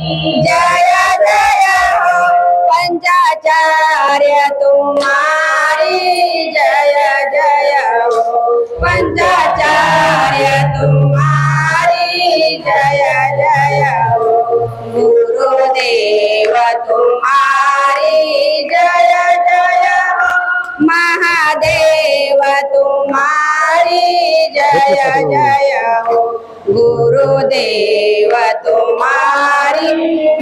जय जय हो पंचाचार्य तुम्हारी जय जय हो पंचाचार्य तुम्हारी जय जय हो गुरुदेव तुम्हारी जय जय हो महादेव तुम्हारी जय जय हो गुरुदेव तुम्हारी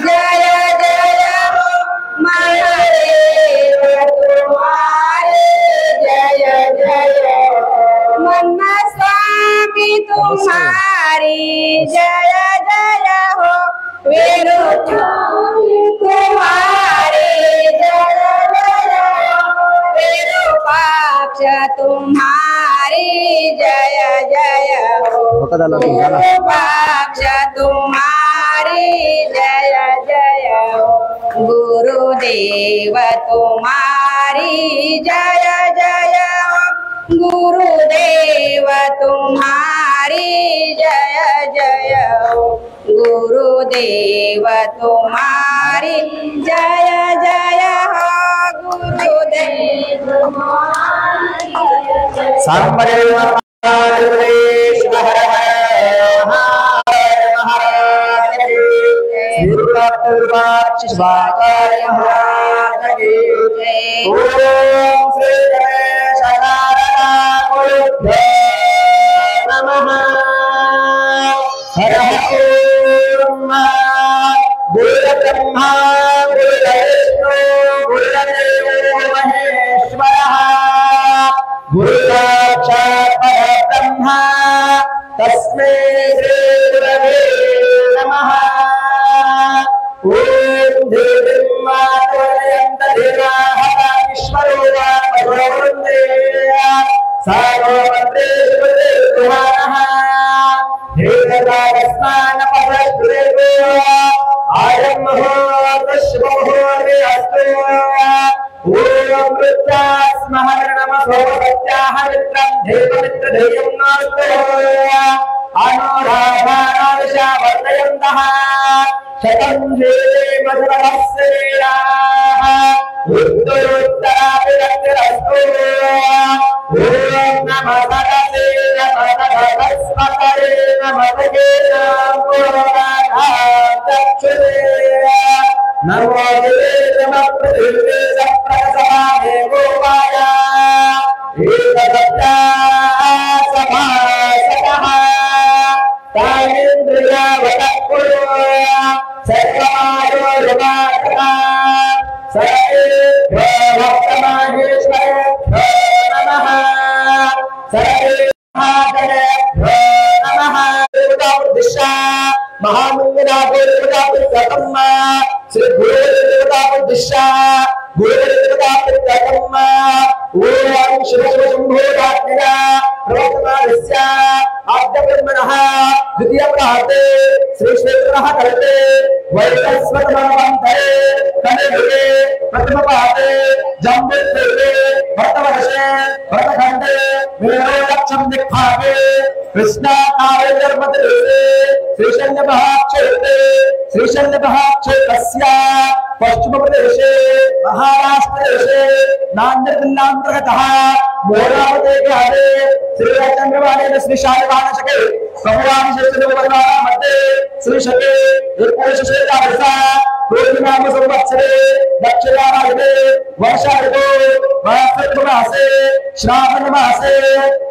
जय जय हो महादेव तुम्हारी जय जय हो मन्ना स्वामी तुम्हारी जय जय हो वीरू तुम्हारी जय जय हो विरूपाक्ष तुम्हारी जय जय हो विरूपाक्ष तुम्हारी जय जय हो गुरुदेव तुम्हारी जय जय हो गुरुदेव तुम्हारी जय जय हो गुरुदेव तुम्हारी जय जय हो गुरुदेव तस्मै श्री गुरवे नमः। ओम देवी मातरयन्त देवाः ईश्वरो वा भगवन्ते सार्वभौमत्रे सुदेवाः देवदास्मान पदस्त्रेवो आयम्महो तस्मोहोरे अस्तु ओम वृत्तास्मः नमः सत्याः मित्रं देवमित्रधेयं नास्तु अनुराधानादिशा वर्धयन्तः शतं जीवे मधुरहस्येयाः उत्तरोत्तराभिरक्तिरस्तु ओम नमः भगवते नमः भगवस्पतये नमो देवे नमः पृथिवे सप्रसभामे गोपाय एकसत्या सभासतः तायेन्द्रियावतकुरो सर्वमायोरुवाकः सर्वेभ्यो भक्तमाहेश्वरेभ्यो नमः सर्वेभ्यो नमः देवतावुद्दिश्य महामंगलादेवतावुद्गतम् श्री गुरुदेवतावुद्दिश्य गुरुदेवतावुद्गतम् ओम शिव शिव शंभो रात्रिना प्रवर्तमानस्य आद्यब्रह्मणः द्वितीय प्राते श्री क्षेत्रः कल्पे वैवस्वतमन्वन्तरे कलियुगे प्रथम पाते जम्बुद्वीपे भरतवर्षे भरतखण्डे मेरोलक्षं दिक्भागे कृष्णाकारे धर्मदेशे श्रीशैल्यमहाक्षेत्रस्य पश्चिम प्रदेशे महाराष्ट्रदेशे नांदेड़जिल्लान्तर्गतः मोरावते ग्रामे श्रीचंद्रवाणेन श्रीशालिवाहनशके कमलाभिषेचनवर्णा मध्ये श्रीशके एकोनशेषावर्षा पूर्णिमाम संवत्सरे दक्षिणायने वर्षा ऋतौ मासे श्रावण मासे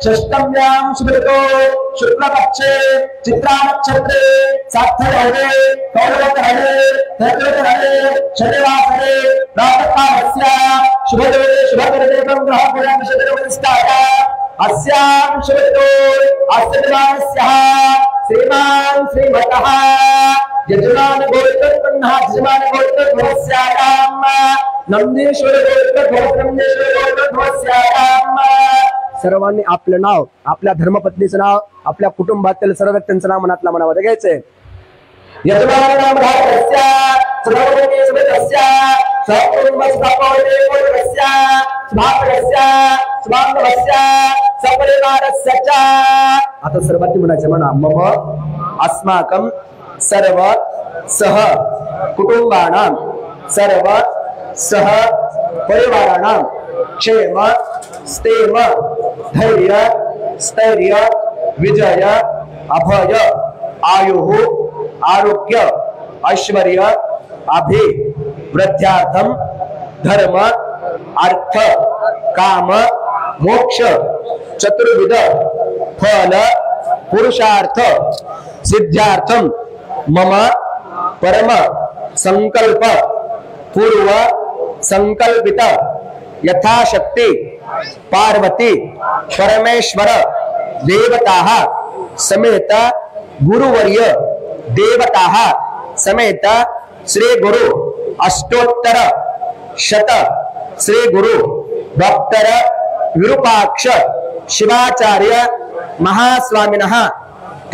षष्ठम्यां शुभऋतौ शुक्लपक्षे चित्रा नक्षत्रे सार्थयोगे कौरवकरणे तैत्रकरणे शनिवासरे प्रातःकालस्य शुभयोगे शुभकरदेवं ग्रहपुरं शतरोपनिष्ठाय अस्यां शुभऋतौ अस्य दिवानस्य श्रीमान् श्रीमतः यजमान गोत्रपन्नः यजमान गोत्रध्वस्यायां नंदीश्वर गोत्रध्वस्यं सर्वांनी आपलं नाव, आपल्या धर्मपत्नीचं नाव, आपल्या कुटुंबातील सर्व व्यक्तींचं नाव मनातल्या मनामध्ये घ्यायचंय। यजमान नाम धारस्य सर्वोपदेश समेतस्य सकुटुंबस्थापने गोत्रस्य स्वापरस्य स्वांगवस्य सपरिवारस्य च। आता सर्वांनी म्हणायचं म्हणा मम अस्माकं सर्व सह कुटुंबानां सर्व सह परिवाराणां क्षेम स्थैर्य धैर्य स्थैर्य विजय अभय आयुः आरोग्य ऐश्वर्य अभिवृद्ध्यार्थं धर्म अर्थ काम मोक्ष चतुर्विध फल पुरुषार्थ सिद्ध्यार्थं मम परम संकल्प पूर्व संकल्पित यथाशक्ति पार्वती परमेश्वर देवताः समेत गुरुवर्य देवताः समेत श्री गुरु अष्टोत्तर शत श्री गुरु डॉक्टर विरूपाक्ष शिवाचार्य महास्वामिनः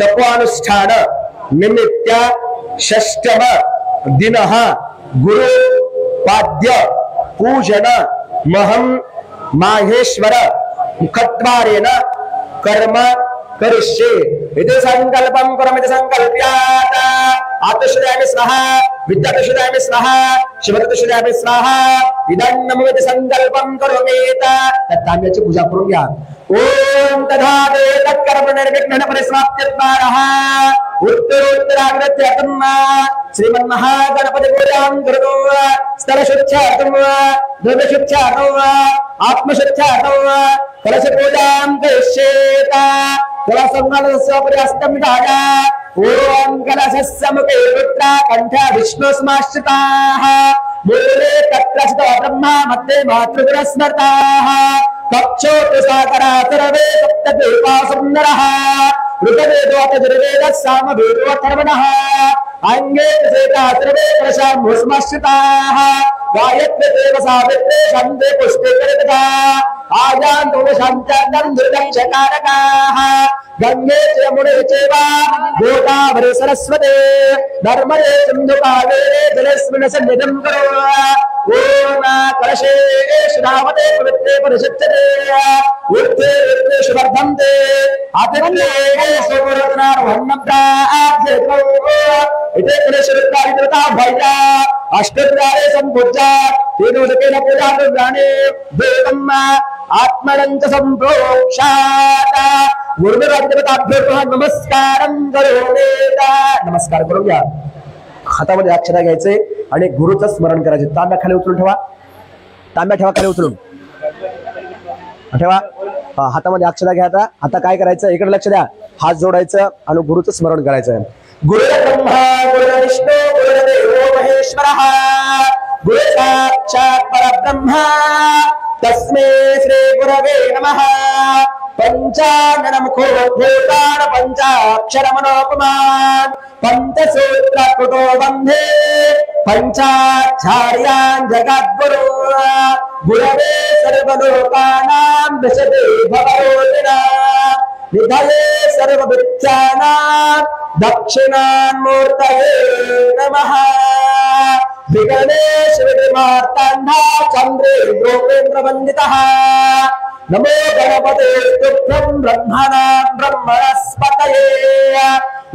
तपोनुष्ठान निमित्त षष्ठम दिनः गुरु पाद्य पूजन महं माहेश्वर मुखद्वारेण कर्म करिष्ये इति संकल्पं करोमि संकल्प्यात् आत्मश्रयामि स्वाहा विद्याश्रयामि स्वाहा शिवश्रयामि स्वाहा इदं नमो इति संकल्पं करोमि तत्ताम्याची पूजा करून घ्या ओम तथाते तत्कर्म निर्विघ्न परिसमाप्त्यत्वारः उत्तरोत्तराग्रत्यं श्रीमन्महागणपति पूजां करोतु स्थलशुद्ध्यार्थं द्रव्यशुद्ध्यार्थं आत्मशुद्ध्यार्थं कलश पूजां करिष्येत कलशमलस्य पर्यस्तं धाया ओम कलशस्य मुखे रुद्रा कंठे विष्णुस्माश्रिताः मूले तत्र स्थितो ब्रह्मा मध्ये मातृगुणस्मृताः कक्षोतु साकरा सर्वे सप्तद्वीपा सुन्दरः ऋग्वेदोऽथर्ववेदः सामवेदोऽथर्वणः अंगे सेता सर्वे कलशाम्भुस्माश्रिताः गायत्री देव सावित्री शान्ते पुष्पे परितता आजान्तु शान्तानं दुर्दक्षकारकाः गंगे च यमुने चैव गोदावरी सरस्वती नर्मदे सिन्धु कावेरी जलेस्मिन् सन्निधिं करो ओम कलशेषु नामते पवित्रे परिषच्यते ऊर्ध्वे ऊर्ध्वेषु वर्धन्ते आदित्येषु पुरतनार्वन्नप्राप्येतो इति कलशरुद्रादिदेवता भैया अष्टद्वारे सम्पूज्य तेनोदकेन पूजानुग्राणे देवम् आत्मनञ्च सम्प्रोक्षात् गुरुदेवताभ्यो नमस्कारं करोमि नमस्कार करूया हातामध्ये अक्षरा घ्यायचे आणि गुरुचं स्मरण करायचे तांब्या खाली उचलून ठेवा तांब्या ठेवा खाली उचलून ठेवा हातामध्ये अक्षरा घ्यायचा आता काय करायचं इकडे लक्ष द्या हात जोडायचं आणि गुरुचं स्मरण करायचं गुरु ब्रह्मा गुरु विष्णू गुरुदेवो महेश्वरः गुरु साक्षात् परब्रह्मा तस्मै श्री गुरवे नमः पंचाननमुखो भूतान पंचाक्षर मनोपमान् पंचसूत्रकृतो वन्दे पंचाचार्यान् जगद्गुरो गुरवे सर्वलोकानां विशदे भवरोधिना निधये सर्वविद्यानां दक्षिणान्मूर्तये नमः विगणेश विधिमार्ताण्डा चन्द्रे गोपेन्द्र वन्दितः नमो गणपते तुभ्यं ब्रह्मणां ब्रह्मणस्पतये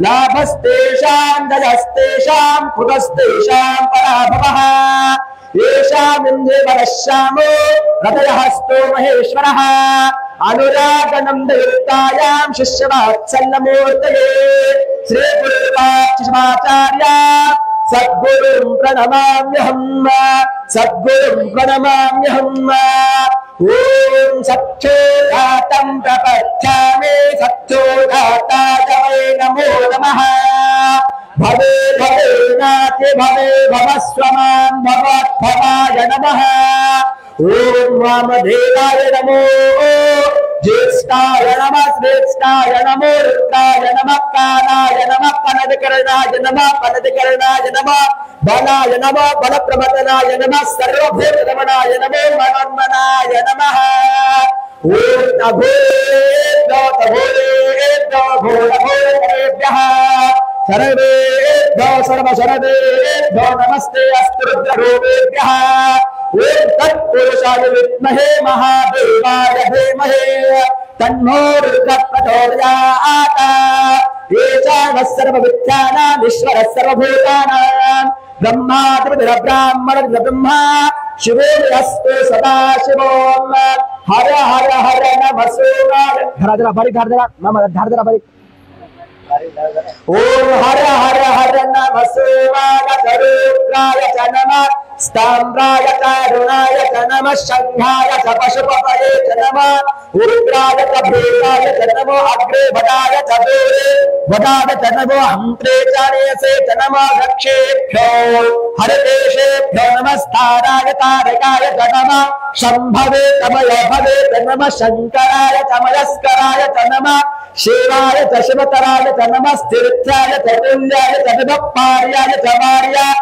लाभस्तेषां जयस्तेषां कुतस्तेषां पराभवः येषामिन्द्रे वरश्यामो हृदयहस्तो महेश्वरः अनुरागनन्दयुक्तायां शिष्यवात्सल्यमूर्तये श्रीगुरुपाक्षिमाचार्या सद्गुरुं प्रणमाम्यहम् सद्गुरुं प्रणमाम्यहम् ओम सच्चोदातं प्रपद्यामि सच्चोदाताय वै नमो नमः भवे भवे नाति भवे भवस्वमां भवद्भवाय नमः ओम वामदेवाय नमो ज्येष्ठाय नमः श्रेष्ठाय नमो रुद्राय नमः कालाय नमः कनदकर्णाय नमः कनदकर्णाय नमः बलाय नमः बलप्रमदनाय नमः सर्वभूतरमणाय नमो मनोन्मनाय नमः ओम अघोरेभ्यो तघोरेभ्यो घोरघोरेभ्यः सर्वेभ्यो सर्वशरदेभ्यो नमस्ते अस्तु रुद्ररूपेभ्यः ओम तत्पुरुषाय विद्महे महादेवाय धीमहि तन्नो रुद्रः प्रचोदयात् येषां सर्वविद्यानां ईश्वरः सर्वभूतानां ब्रह्माधिपतिः ब्राह्मणः ब्रह्मा शिवोऽस्तु सदा शिवोम हर हर हर नमः शिवाय धरा धरा भरी धर धरा मामा धर धरा भरी ओम हर हर हर नमः शिवाय रुद्राय च नमः स्तम्भ्राय च रुणाय च नमः शंखाय च पशुपतये च नमः रुद्राय च भूताय च नमः अग्रे भटाय च दूरे भटाय च नमः हंत्रे च नेसे च नमः दक्षेभ्यो हरितेशेभ्यो नमस्ताराय तारकाय च नमः शंभवे तमय भवे च नमः शंकराय च मयस्कराय च नमः शिवाय च शिवतराय च नमः स्थिरत्याय च तुल्याय च नमः पार्याय च मार्याय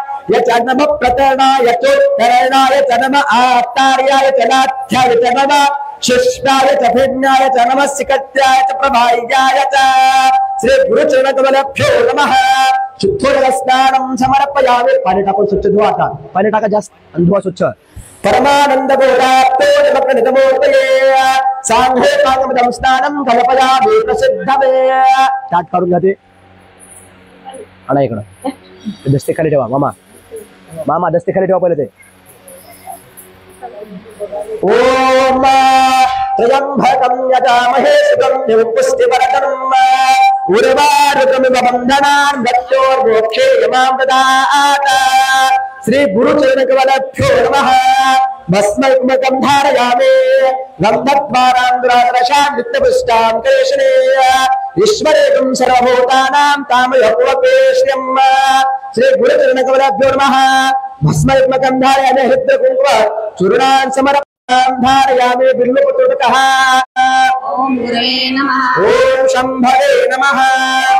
च नमः प्रतरणाय चोत्तरणाय च नमः आत्तार्याय च नाथ्याय च नमः शिष्टाय च भिन्नाय च नमः सिकत्याय च प्रभायाय च श्री गुरुचरणकमलभ्यो नमः शुद्धोदक स्नानं समर्पयामि पाणी टाकून स्वच्छ धुवा आता पाणी टाका जास्त आणि धुवा स्वच्छ परमानंद बोधात्तो नमः सांघे पाकमदं स्नानं कल्पयामि प्रसिद्धवे ताट काढून घ्या ते आणा इकडं दस्ते खाली ठेवा मामा मामा दस्ते खाली ठेवा पहिले ते ओम त्र्यंबकं यजामहे सुगन्धिं पुष्टिवर्धनम् उर्वारुकमिव बन्धनान् मृत्योर्मोक्षे यमां ददात श्री गुरुचरणकमलभ्यो नमः भस्मयुग्मकं धारयामि गन्धद्वारान्द्रादशां नित्यपुष्टां केशने ईश्वरेकं सर्वभूतानां तामयपुवपेश्यम् श्री गुरुचरणकमलभ्यो नमः भस्मयुग्मकं धारयामि हृद्यकुङ्कुम चूर्णान् समर्पयामि धारयामि बिल्वपत्रोटकः ओम गुरवे नमः ओम शंभवे नमः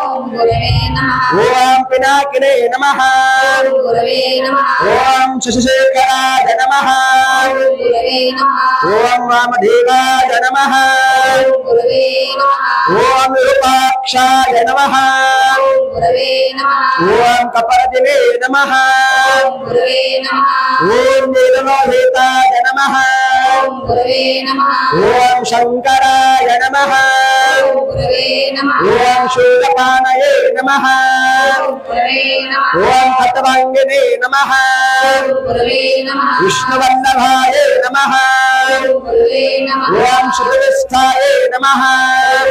ओम गुरवे नमः ओम पिनाकिने नमः ओम गुरवे नमः ओम शशिशेखराय नमः ओम गुरवे नमः ओम वामदेवाय नमः ओम गुरवे नमः ओम विरूपाक्षाय नमः ओम गुरवे नमः ओम कपर्दिने नमः ओम गुरवे नमः ओम नीललोहिताय नमः ओम गुरवे नमः ओम शंकराय नमः ओम गुरवे नमः ओम शूलपाणये नमः ओम गुरवे नमः ओम तत्वांगिने नमः ओम गुरवे नमः विष्णुवल्लभाय नमः ओम गुरवे नमः ओम श्रीविष्ठाय नमः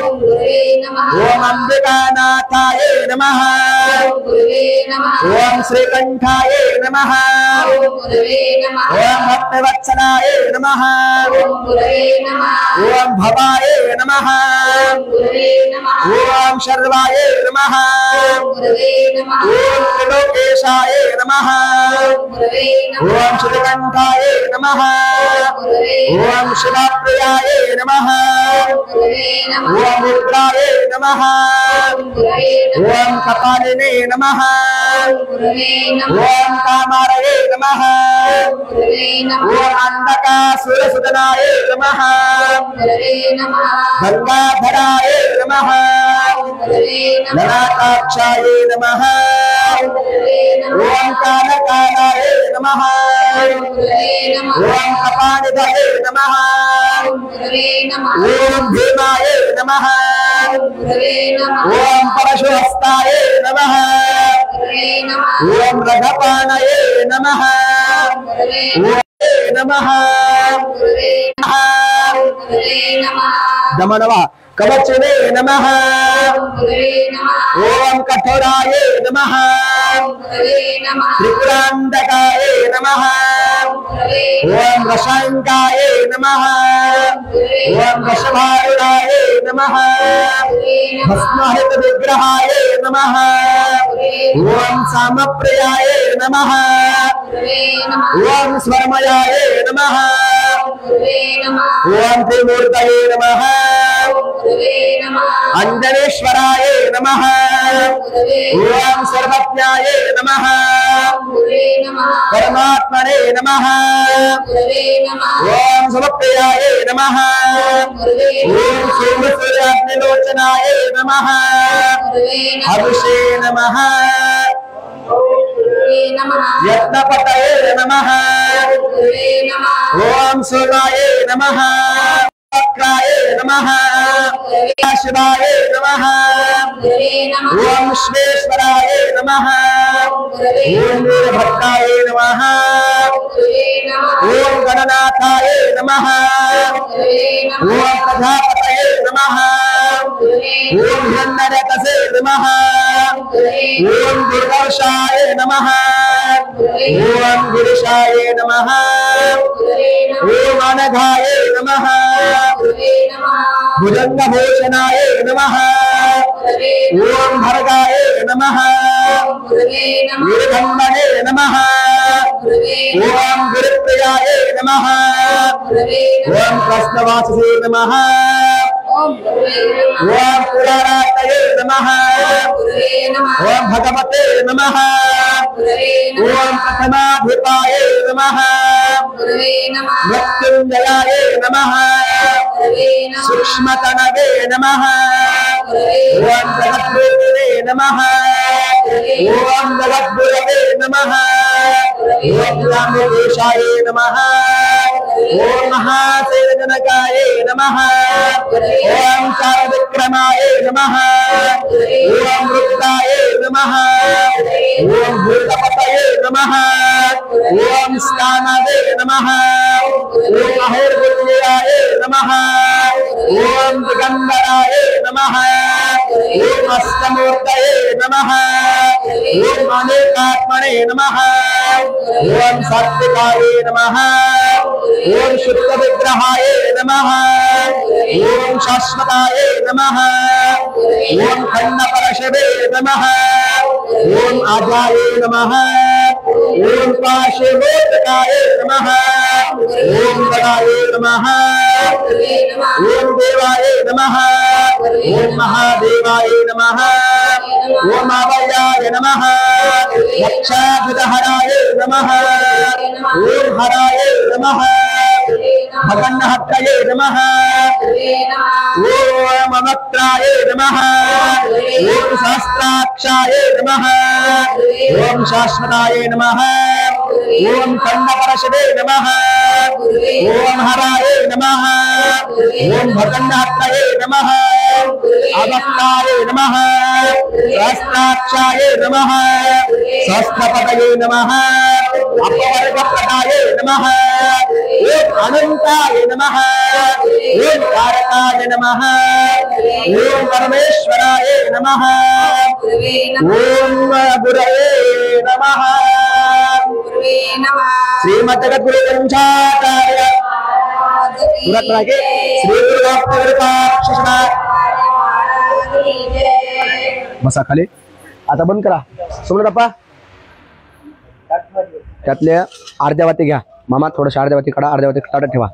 ओम गुरवे नमः ओम अंबिकानाथाय नमः ओम गुरवे नमः ओम श्रीकंठाय नमः ओम गुरवे नमः ओम भक्तवत्सलाय नमः ओम गुरवे नमः ओम भवाय नमः ओम गुरवे नमः ओम शर्वाय नमः ओम गुरवे नमः ओम त्रिलोकेशाय नमः ओम गुरवे नमः ओम श्रीकंठाय नमः ओम गुरवे ओम शिवप्रियाय नमः ओम गुरवे नमः ओम रुद्राय नमः ओम गुरवे नमः ओम कपालिने नमः ओम गुरवे नमः ओम कामारये नमः ओम गुरवे नमः ओम अंधकासुरसुदनाय नमः ओम गुरवे नमः गंगाधराय नमः ओम गुरवे नमः ललाटाक्षाय नमः ओम गुरवे नमः ओम कालकालाय नमः ओम गुरवे नमः ओम कपानिधये नमः ओम गुरवे नमः ओम भीमाय नमः ओम गुरवे नमः ओम परशुहस्ताय नमः गुरवे नमः ओम रघपाणये नमः ओम गुरवे ओम नमः गुरवे नमः गुरवे नमः दमनवा कवचने नमः ओम गुरवे नमः ओम कठोराय नमः ओम गुरवे नमः त्रिपुरांधकाय नमः ओम गुरवे ओम रसायनकाय नमः गुरवे ओम वृषभारूढाय नमः भस्महृत विग्रहाय नमः ओम सामप्रियाय नमः गुरवे नमः ओम स्वर्मयाय नमः गुरवे नमः ओम त्रिमूर्तये नमः ओम गुरवे नमः अंजनेश्वराय नमः गुरवे ओम सर्वज्ञाय नमः गुरवे नमः परमात्मने नमः गुरवे नमः ओम समप्रियाय नमः गुरवे ओम सूर्यसूर्याग्निलोचनाय नमः गुरवे नमः अभिषे नमः गुरवे नमः यत्नपतये नमः गुरवे नमः ओम सूर्याय नमः वक्राय नमः शिवाय नमः गुरवे नमः ओम विश्वेश्वराय नमः ओम वीरभद्राय नमः ओम गणनाथाय नमः ओम प्रजापतये नमः ओम हिरण्यकसे नमः ओम दुर्दर्शाय नमः ओम गिरिशाय नमः ओम अनघाय नमः भुजंगभूषणाय नमः ओम भर्गाय नमः वीरधन्वने नमः ओम गुरुप्रियाय नमः ओम कृष्णवाससे नमः ओम पुराणातये नमः ओम भगवते नमः ओम प्रथमाधिपाय नमः मृत्युंजयाय नमः सूक्ष्मतनवे नमः ओम जगद्गुरुवे नमः ओम जगद्गुरवे नमः ओम रामेशाय नमः ओम महासेनजनकाय नमः ओम चारविक्रमाय नमः ओम रुद्राय नमः ओम भूतपतये नमः ओम स्नानवे नमः ओम अहोर्गुल्याय नमः ओम दिगंबराय नमः ओम अष्टमूर्तये नमः ओम अनेकात्मने नमः ओम सात्विकाय नमः ओम शुद्ध विग्रहाय नमः ओम शाश्वताय नमः ओम खंडपरशवे नमः ओम आजाय नमः ओम पाशवोत्तकाय नमः ओम गदाय नमः ओम देवाय नमः ओम महादेवाय नमः ओम अभयाय नमः रक्षाभृतहराय नमः ओम हराय नमः भगन्नहत्तये नमः ओम अमत्राय नमः ओम सहस्राक्षाय नमः ओम शाश्वताय नमः ओम खंडपरशवे नमः ओम हराय नमः ओम भगन्नहत्तये नमः अवक्ताय नमः सहस्राक्षाय नमः सहस्रपतये नमः अपवर्गप्रदाय नमः ओम अनंताय नमः ओम कारकाय नमः ओम परमेश्वराय नमः ओम गुरवे नमः श्रीमद्गुरु वंशाचार्य श्री बसा खाली आता बंद करा सोमनाथप्पा त्यातल्या अर्ध्या वाती घ्या मामा थोडं अर्ध्या वाती काढा अर्ध्या वाती ताटात ठेवा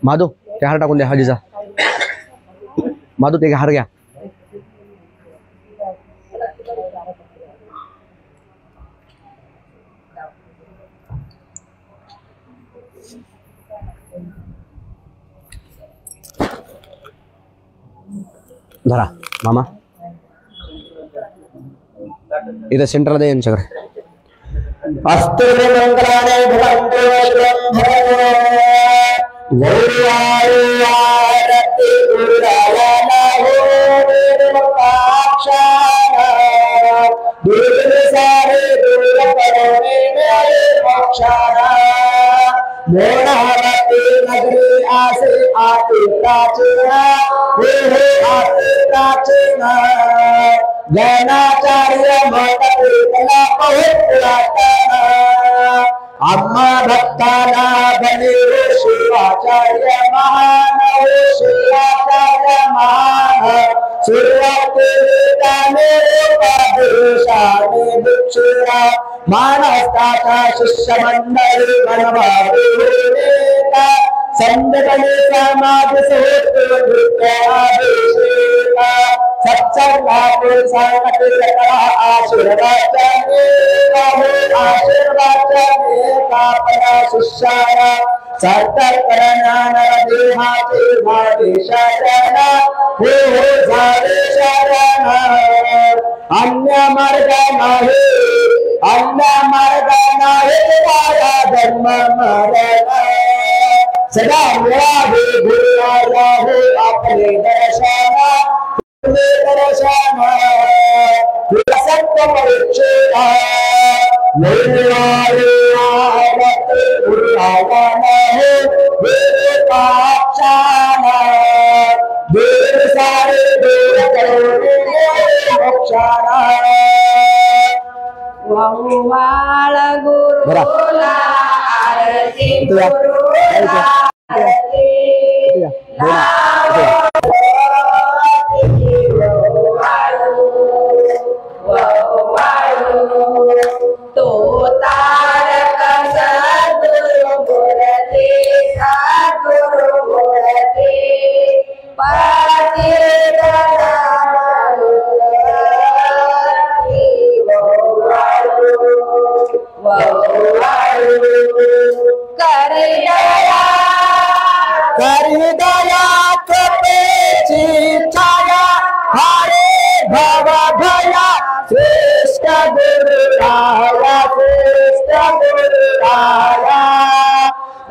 माधव ते हार टाकून द्या हळदीचा माधव ते हार घ्या धरा मामा इधर सेंटरला द्या यांच्याकडे अस्तु मंगलाने भवन्तु गौरवारति गुरुरायना हो निर्मोक्षाना दुर्गसारे दुर्गपरमे मोक्षाना मोनावती नगरी आसे आते प्राचीना हे आते प्राचीना जैनाचार्य मत कला पहुंचना अम्मा भक्ताना बने शिवाचार्य महान शिवाचार्य महान सुरवतेने उपदेशाने भिक्षुरा मानस्ताता शिष्य मंडल मनवादेता संगठने समाज सोत्र नृत्य आदेशेता सत्संगा पुरुषांगते सकला आशीर्वादाने कापना शिष्याना सार्थक करण्यान देहाचे भावे शरणा हो झाले शरणा अन्य मार्ग नाही पाया धर्म मरण सदा मेरा गुरुराया है अपने दर्शन सत्य परीक्षा गुरुरावन है देव सारे देव मोक्षाना वहुवाळ गुरुला आरती गुरुला आरती तो तारक सद्गुरु मूर्ति सद्गुरु मूर्ति पतित करी दया कृपेची छाया हरे भव भया श्रेष्ठ गुरुराया श्रेष्ठ गुरुराया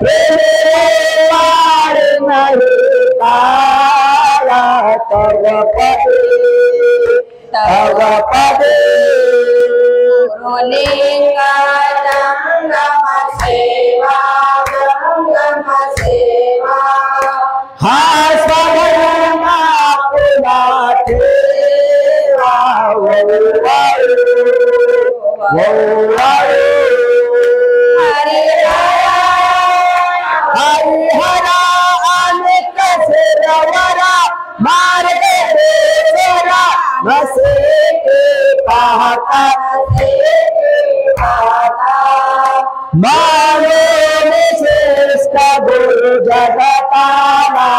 प्रेमार नहीं पाया तव पदे गुरुलिंगा जंगम सेवा जंगम सेवा हाँ स्वधर्मा पुना ठेवा हरिहरा अनेक सिरवरा मार्ग देवरा नसे के पाता मानो श्रेष्ठ गुरु जगताना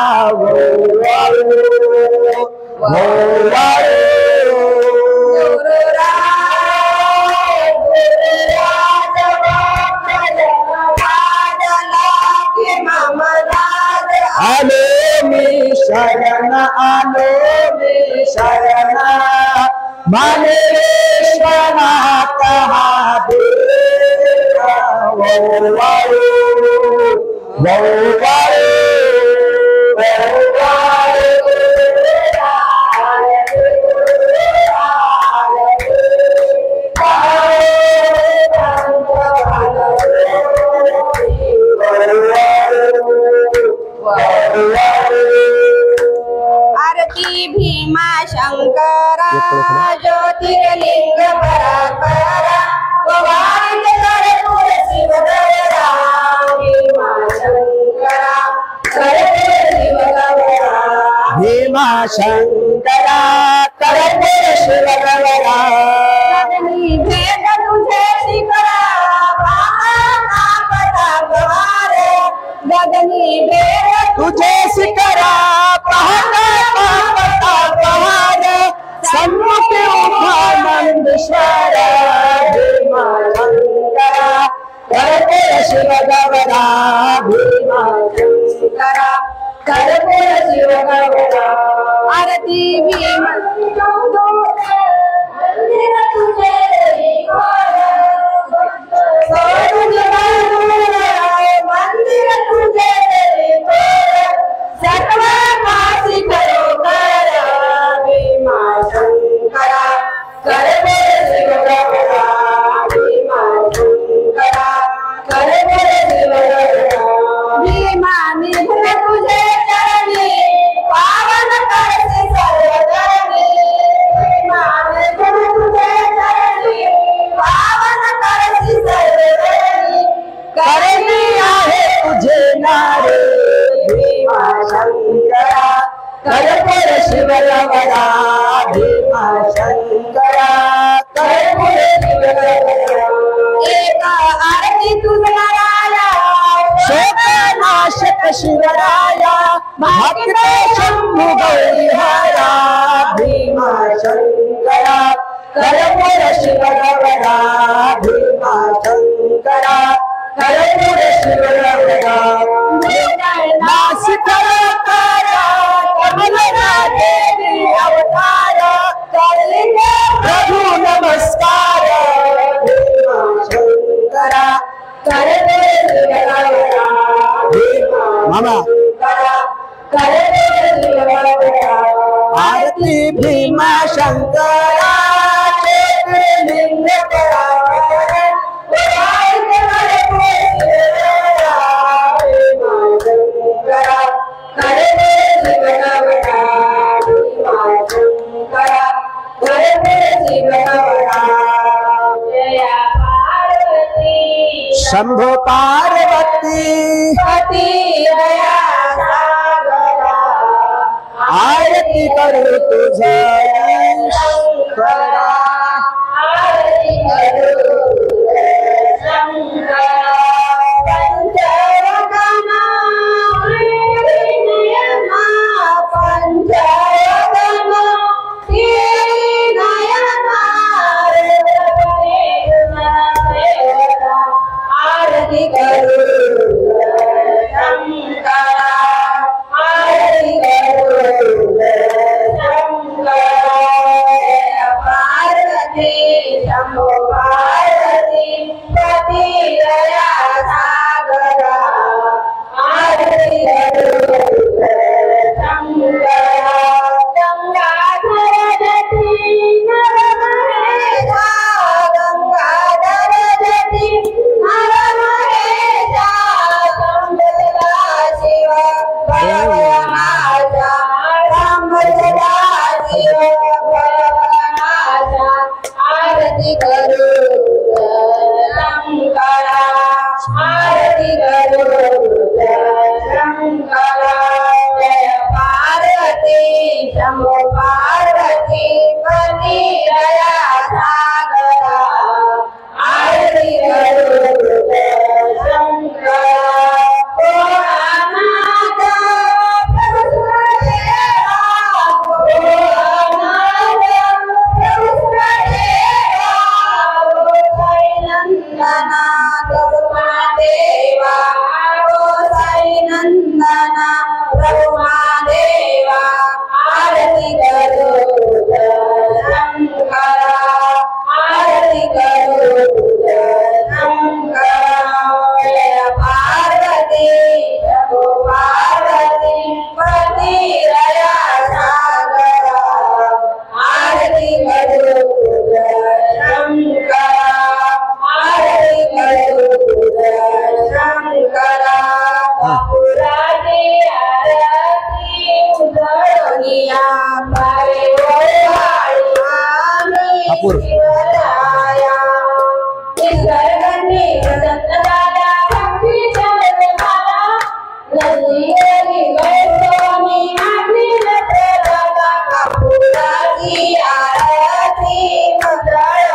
आलो मी शरण मानेश्वरा कहा आरती भीमा शंकरा ज्योतिर्लिंग परात्परा गोविंद कर्पूर शिवधरा भीमा शंकरा कर्पूर शिवधरा भीमा शंकरा कर्पूर शिवधरा भेद तुझे शिखरा पता गवार गगनी भेद तुझे सिकरा पहना पता पहाड़ सन्मुख उठानंदेश्वर भीमा शंकरा कर्पूर शिवधरा भीमा शंकरा कर्पूर शिवधरा आरती भीमा मंदिर तुझे मंदिर तुझे सर्व मासी करो कर भीमा शंकरा कर्पूर शिवधरा भीमा शंकरा कर्पूर शिवधरा भीमा निधन तुझे चरणी पावन करते सर्वधरणी भीमा निधन तुझे चरणी पावन करते सर्वधरणी करनी आहे तुझे नारे भीमा शंकरा कर्पूर शिवधरा भीमा शंकरा कर्पूर शिवधरा एक आरती तुझला राया शोकनाशक शिवराया भक्त शंभु गौरीहरा भीमा शंकरा कर्पूर शिवधरा भीमा शंकरा कर्पूर शिवधरा नासिक करा कमला देवी अवतार कलिंगे प्रभु नमस्कार भीमा शंकरा कर्पूर शिवधरा थांबा आरती भीमा शंकरा ज्योतिर्लिंग शंभो पार्वती आरती करू तुझा शंकरा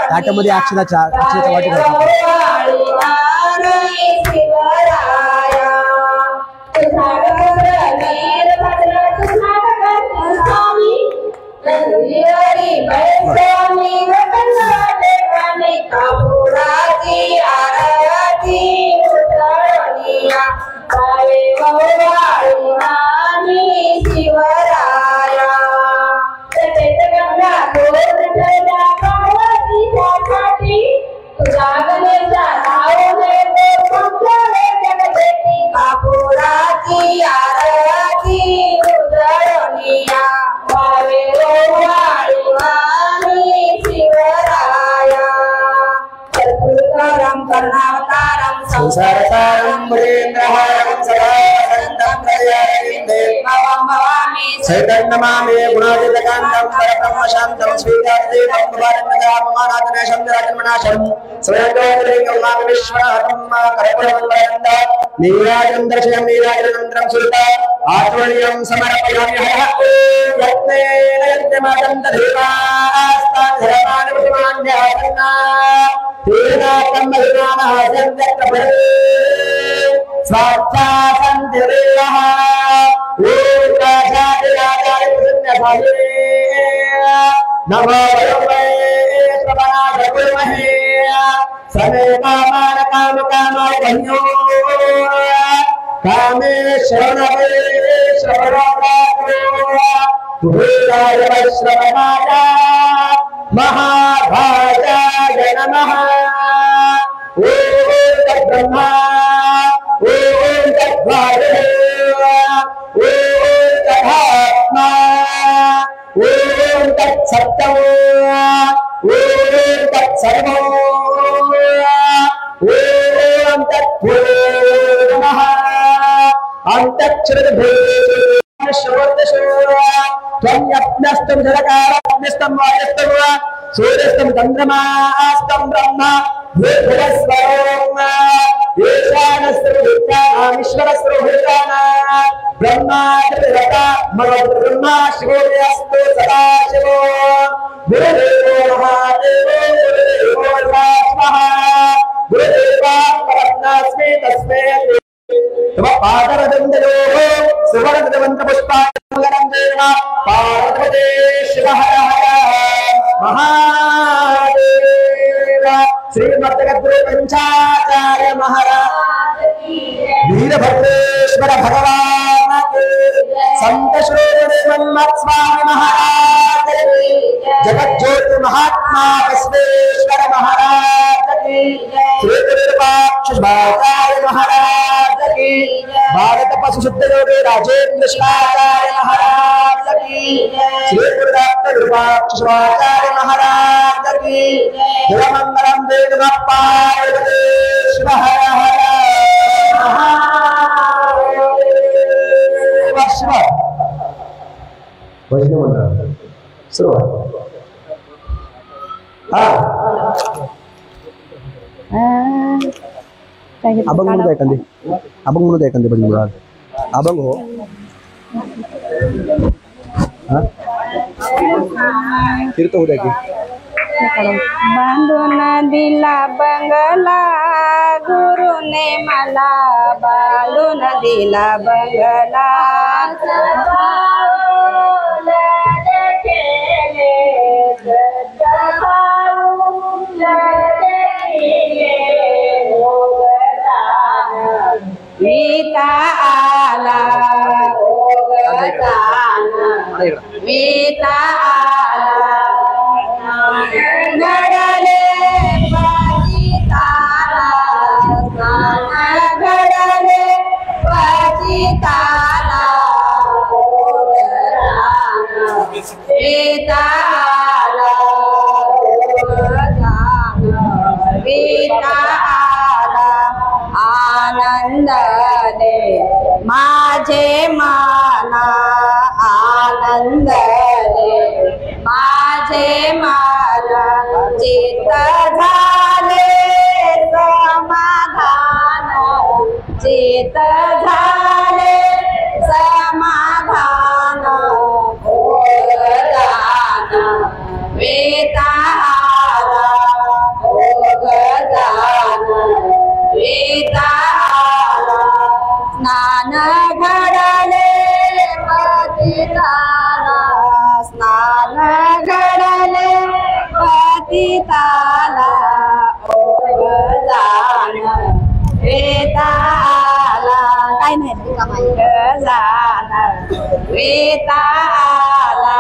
ताटामध्ये अक्षराच्या वाटी संसारसारं मुनीन्द्रहारं सदा वसन्तं चैतन्यमामे गुणादितकान्तं परब्रह्मशान्तं स्वीकारदेवं भवानन्दजाममानाथनेशं निराजन्मनाशं स्वयंगोपलिङ्गं विश्वनाथं करपुरवन्दनन्द नीराजं दर्शयं नीराजनन्तरं सुरता आत्मनियं समर्पयामि हयः यत्नेन यज्ञमादं तदेवास्तां धर्मान् प्रतिमान्यासन्ना तेना ब्रह्मविदानः सन्त्यक्तपदे स्वाच्छा सन्तिरेवः नमो वयं कुर्महे समे कामान काम कामाय भन्यो कामे शरणवे शरणोदाय वैश्रवणाय महाभागाय नमः ओम तद्ब्रह्मा ओम तद्वायुः ओम तत्सर्वो ओम तत्पूर्णः अंतक्षरभेद श्रवणशोरा त्वन्यप्नस्तं जलकारप्नस्तं वायस्तं सूर्यस्तं चन्द्रमास्तं ब्रह्मा भूर्भुवस्वरोम ईशानस्त्रोभूतानामीश्वरस्त्रोभूताना ब्रह्मा जगता ब्रह्मा शिवोऽस्तु सदा शिवो गुरुदेवो महादेवो गुरुदेवो स्वाहा गुरुदेवा परमस्मै तस्मै पादरदन्दयोः सुवर्णदमन्त्रपुष्पाणं देव पार्वते शिव हर हर महादेव श्रीमद्गुरु पंचाचार्य महाराज वीरभद्रेश्वर भगवान संत श्री मन्मथ स्वामी महाराज जगज्योति महात्मा बसवेश्वर महाराज की श्री गुरुपाक्षाचार्य महाराज की भारत पशु शुद्ध योगी राजेंद्र शिवाचार्य महाराज की श्री गुरुदत्त गुरुपाक्षाचार्य महाराज की जय मंगलम देव पार्वती शिव हर हर महादेव शिव भजन मंडळ सुरुवात abang muna tayo kandi bagi murag abang ho ha kirto udah ki बांधून दिला बंगला गुरुने मला बांधून दिला बंगला वीता आला वीता घडले पाजिताला घडले पाजिताला वीताला वीताला आनंद दे माझे माना आनंद दे माझे माना चित्त झाले समाधान चित्त झाले समाधान भोगदान वेताला भोगदान वेताला स्नान घडले पतिताला स्नान घडले पतिताला ओघजान वेताला काय नाही ओघजान वेताला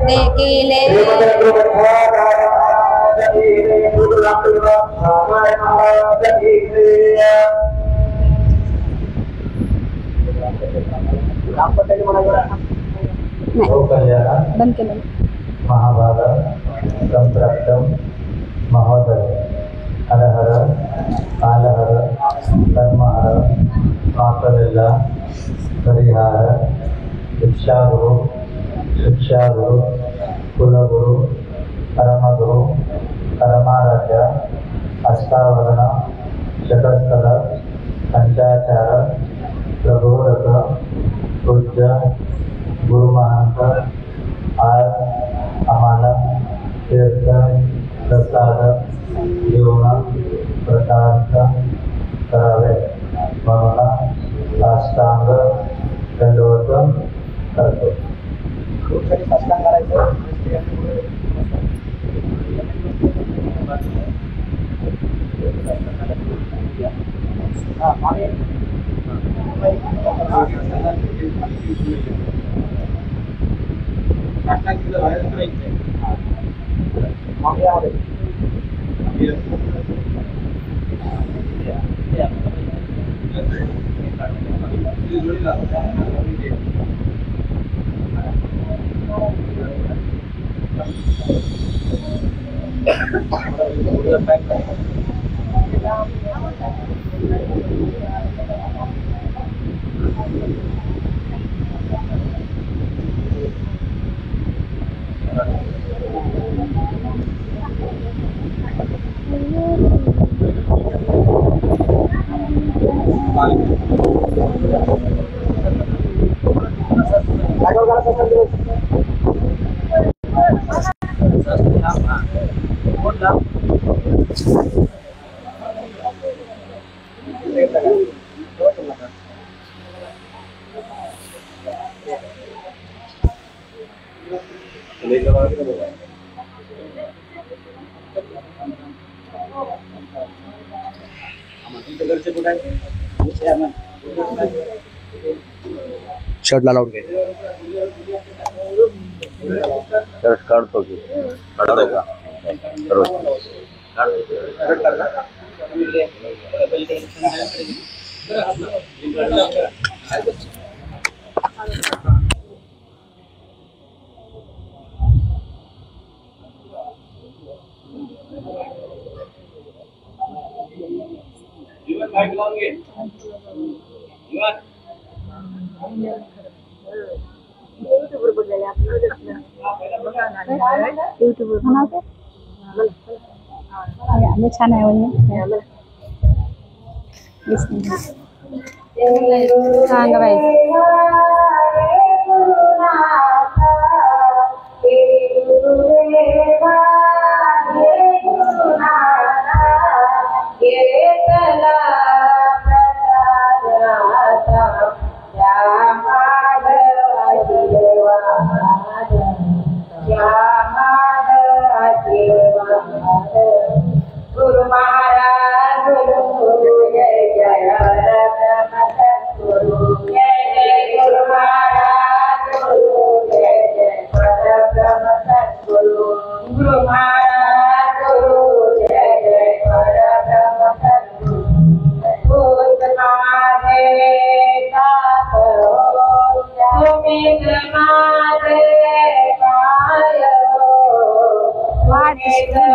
देखिले बंद केलं महाभारत संप्राप्तम महोदय हर हर कालहर कर्महर पापविल्ल परिहार शिक्षागुरु कुलगुरु परमगुरु परमाराध्य अष्टावरण शतस्थल पंचाचार प्रबोधक पूज्य गुरुमहंत आज आम्हाला कीर्तन प्रसाद घेऊन प्रसाद करावे म्हणून साष्टांग दंडवत करतो. खूप सारी साष्टांग करायचं शर्टला लावून घे. शर्ट काढतो की काढतो का छान आहे सांग बाई गुरु महाराज गुरु जय जय गुरु जय जय गुरु महाराज गुरु जय जय परब्रह्म सद्गुरु गुरु महाराज गुरु जय जय परब्रह्म सद्गुरु समाधे सुमित्र माधे Hare Krishna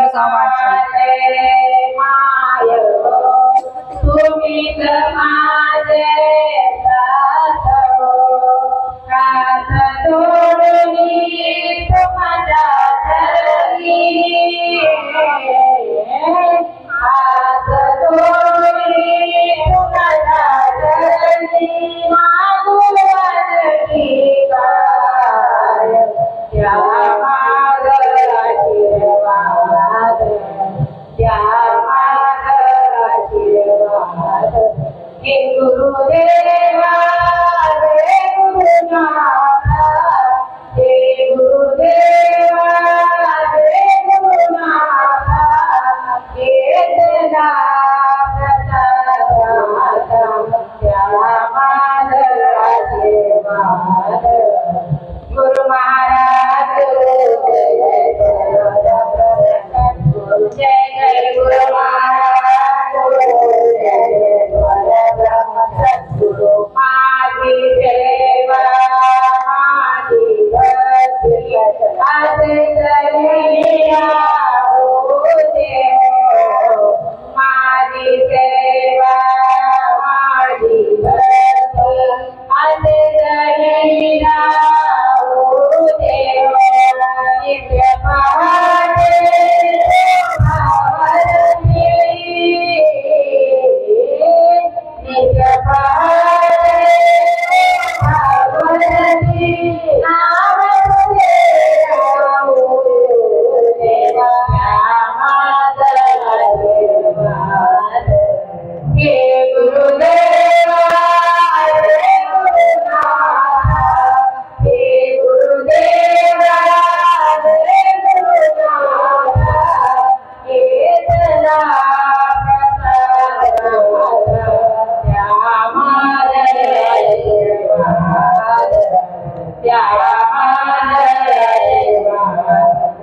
त्याला मान देवा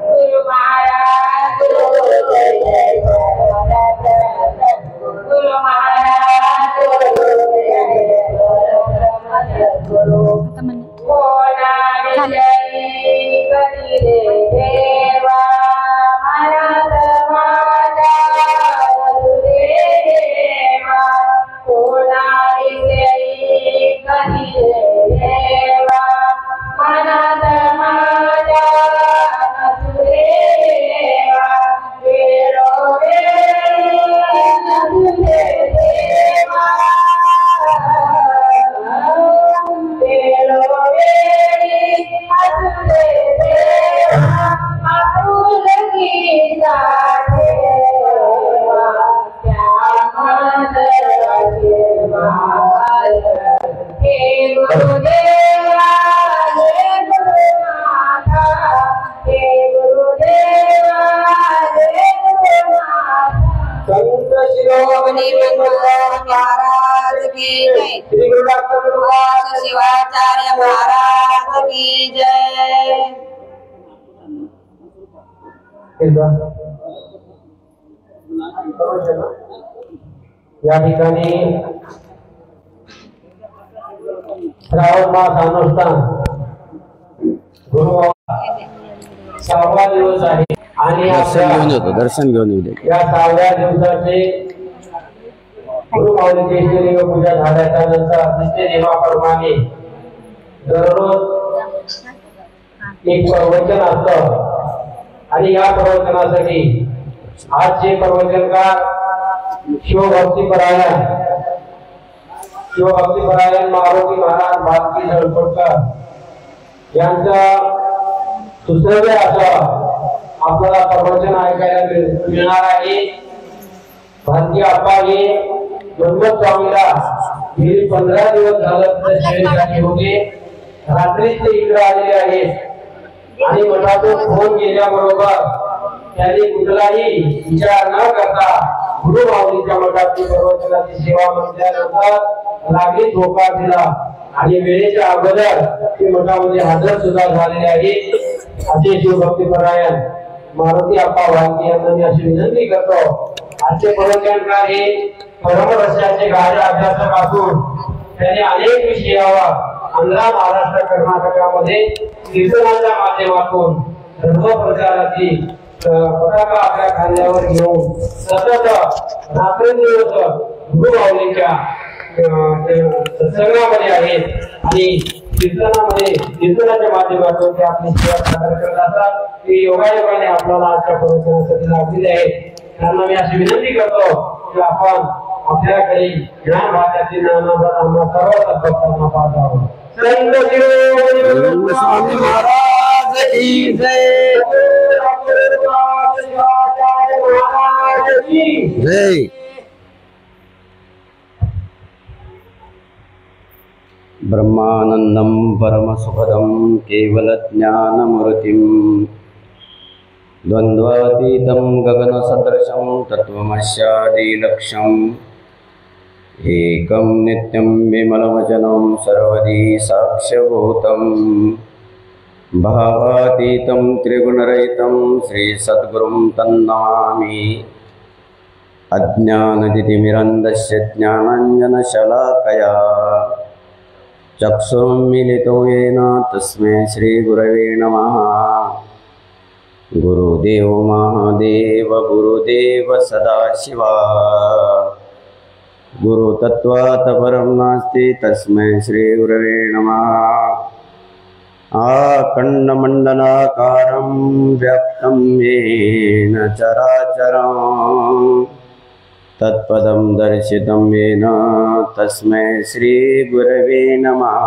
गुरु महाराज गुरु जय जय गुरु महाराज गुरु जय गुरु कोणाने जय करी देवा महाराज माझा गुरुदेवा कोणाने जय करी देवा महाराज माझा गुरुदेवा वेळो देवा महाराज की जय श्री गुरु डॉक्टर शिवाचार्य महाराज की जय। या ठिकाणी श्रावण मास अनुष्ठान गुरु 6वा दिवस आहे आणि दर्शन घेऊन येऊ या 6व्या दिवसाचे गुरुमाऊलीची इष्टलिंग पूजा झाल्याच्या नंतर नित्य नियमाप्रमाणे दररोज एक प्रवचन असतं आणि या प्रवचनासाठी आजचे प्रवचनकार शिवभक्तीपरायण मारुती महाराज भारती जळकोटकर यांचा सुसह्य असं आपल्याला प्रवचन ऐकायला मिळणार आहे। भारती आप्पा हे ब्रह्म स्वामीला गेली 15 दिवस झालं होते, रात्रीच ते इकडे आलेले आहेत आणि मठातून फोन केल्याबरोबर त्यांनी कुठलाही विचार न करता गुरु माऊलीच्या मठाची प्रवचनाची सेवा म्हटल्यानंतर लागलीच होकार दिला आणि वेळेच्या अगोदर ते मठामध्ये हजर सुद्धा झालेले आहेत। असे शिवभक्तीपरायण मारुती आप्पा वालके यांना मी अशी विनंती करतो। आजचे प्रवचनकार हे परमरसाचे गाढ अभ्यासक असून त्यांनी अनेक विषयावर आंध्र महाराष्ट्र कर्नाटकामध्ये कीर्तनाच्या माध्यमातून धर्म प्रचाराची पताका आपल्या खांद्यावर घेऊन सतत रात्रंदिवस गुरु माऊलीच्या सत्संगामध्ये आहेत आणि कीर्तनाच्या माध्यमातून ते आपली सेवा सादर करत असतात। ते योगायोगाने आपल्याला आजच्या प्रवचनासाठी लाभलेले आहेत। त्यांना मी अशी विनंती करतो की आपण आपल्याकडे ज्ञान भाषातील नामनाम सर्व भक्तांना पाठावं। संत शिरोमणी स्वामी महाराज की जय, महाराज की जय। ब्रह्मानंदं परमसुखदं केवलज्ञानमूर्तिं द्वन्द्वातीतं गगनसदृशं तत्त्वमस्यादिलक्ष्यम् एकं नित्यं विमलवचनं सर्वदी साक्ष्यभूतं भावातीतं त्रिगुणरहितं श्रीसद्गुरुं तन्नमामि। अज्ञानतिमिरन्धस्य ज्ञानाञ्जनशलाकया चक्षुरुन्मीलितो येन तस्मै श्रीगुरवे नमः। गुरुदेव महादेव गुरुदेव सदाशिवा गुरुतत्त्वात् परं नास्ति तस्मै श्रीगुरवे नमः। आखण्डमण्डलाकारं व्याप्तं येन चराचरम् तत्पदं दर्शितं येन तस्मै श्रीगुरवे नमः।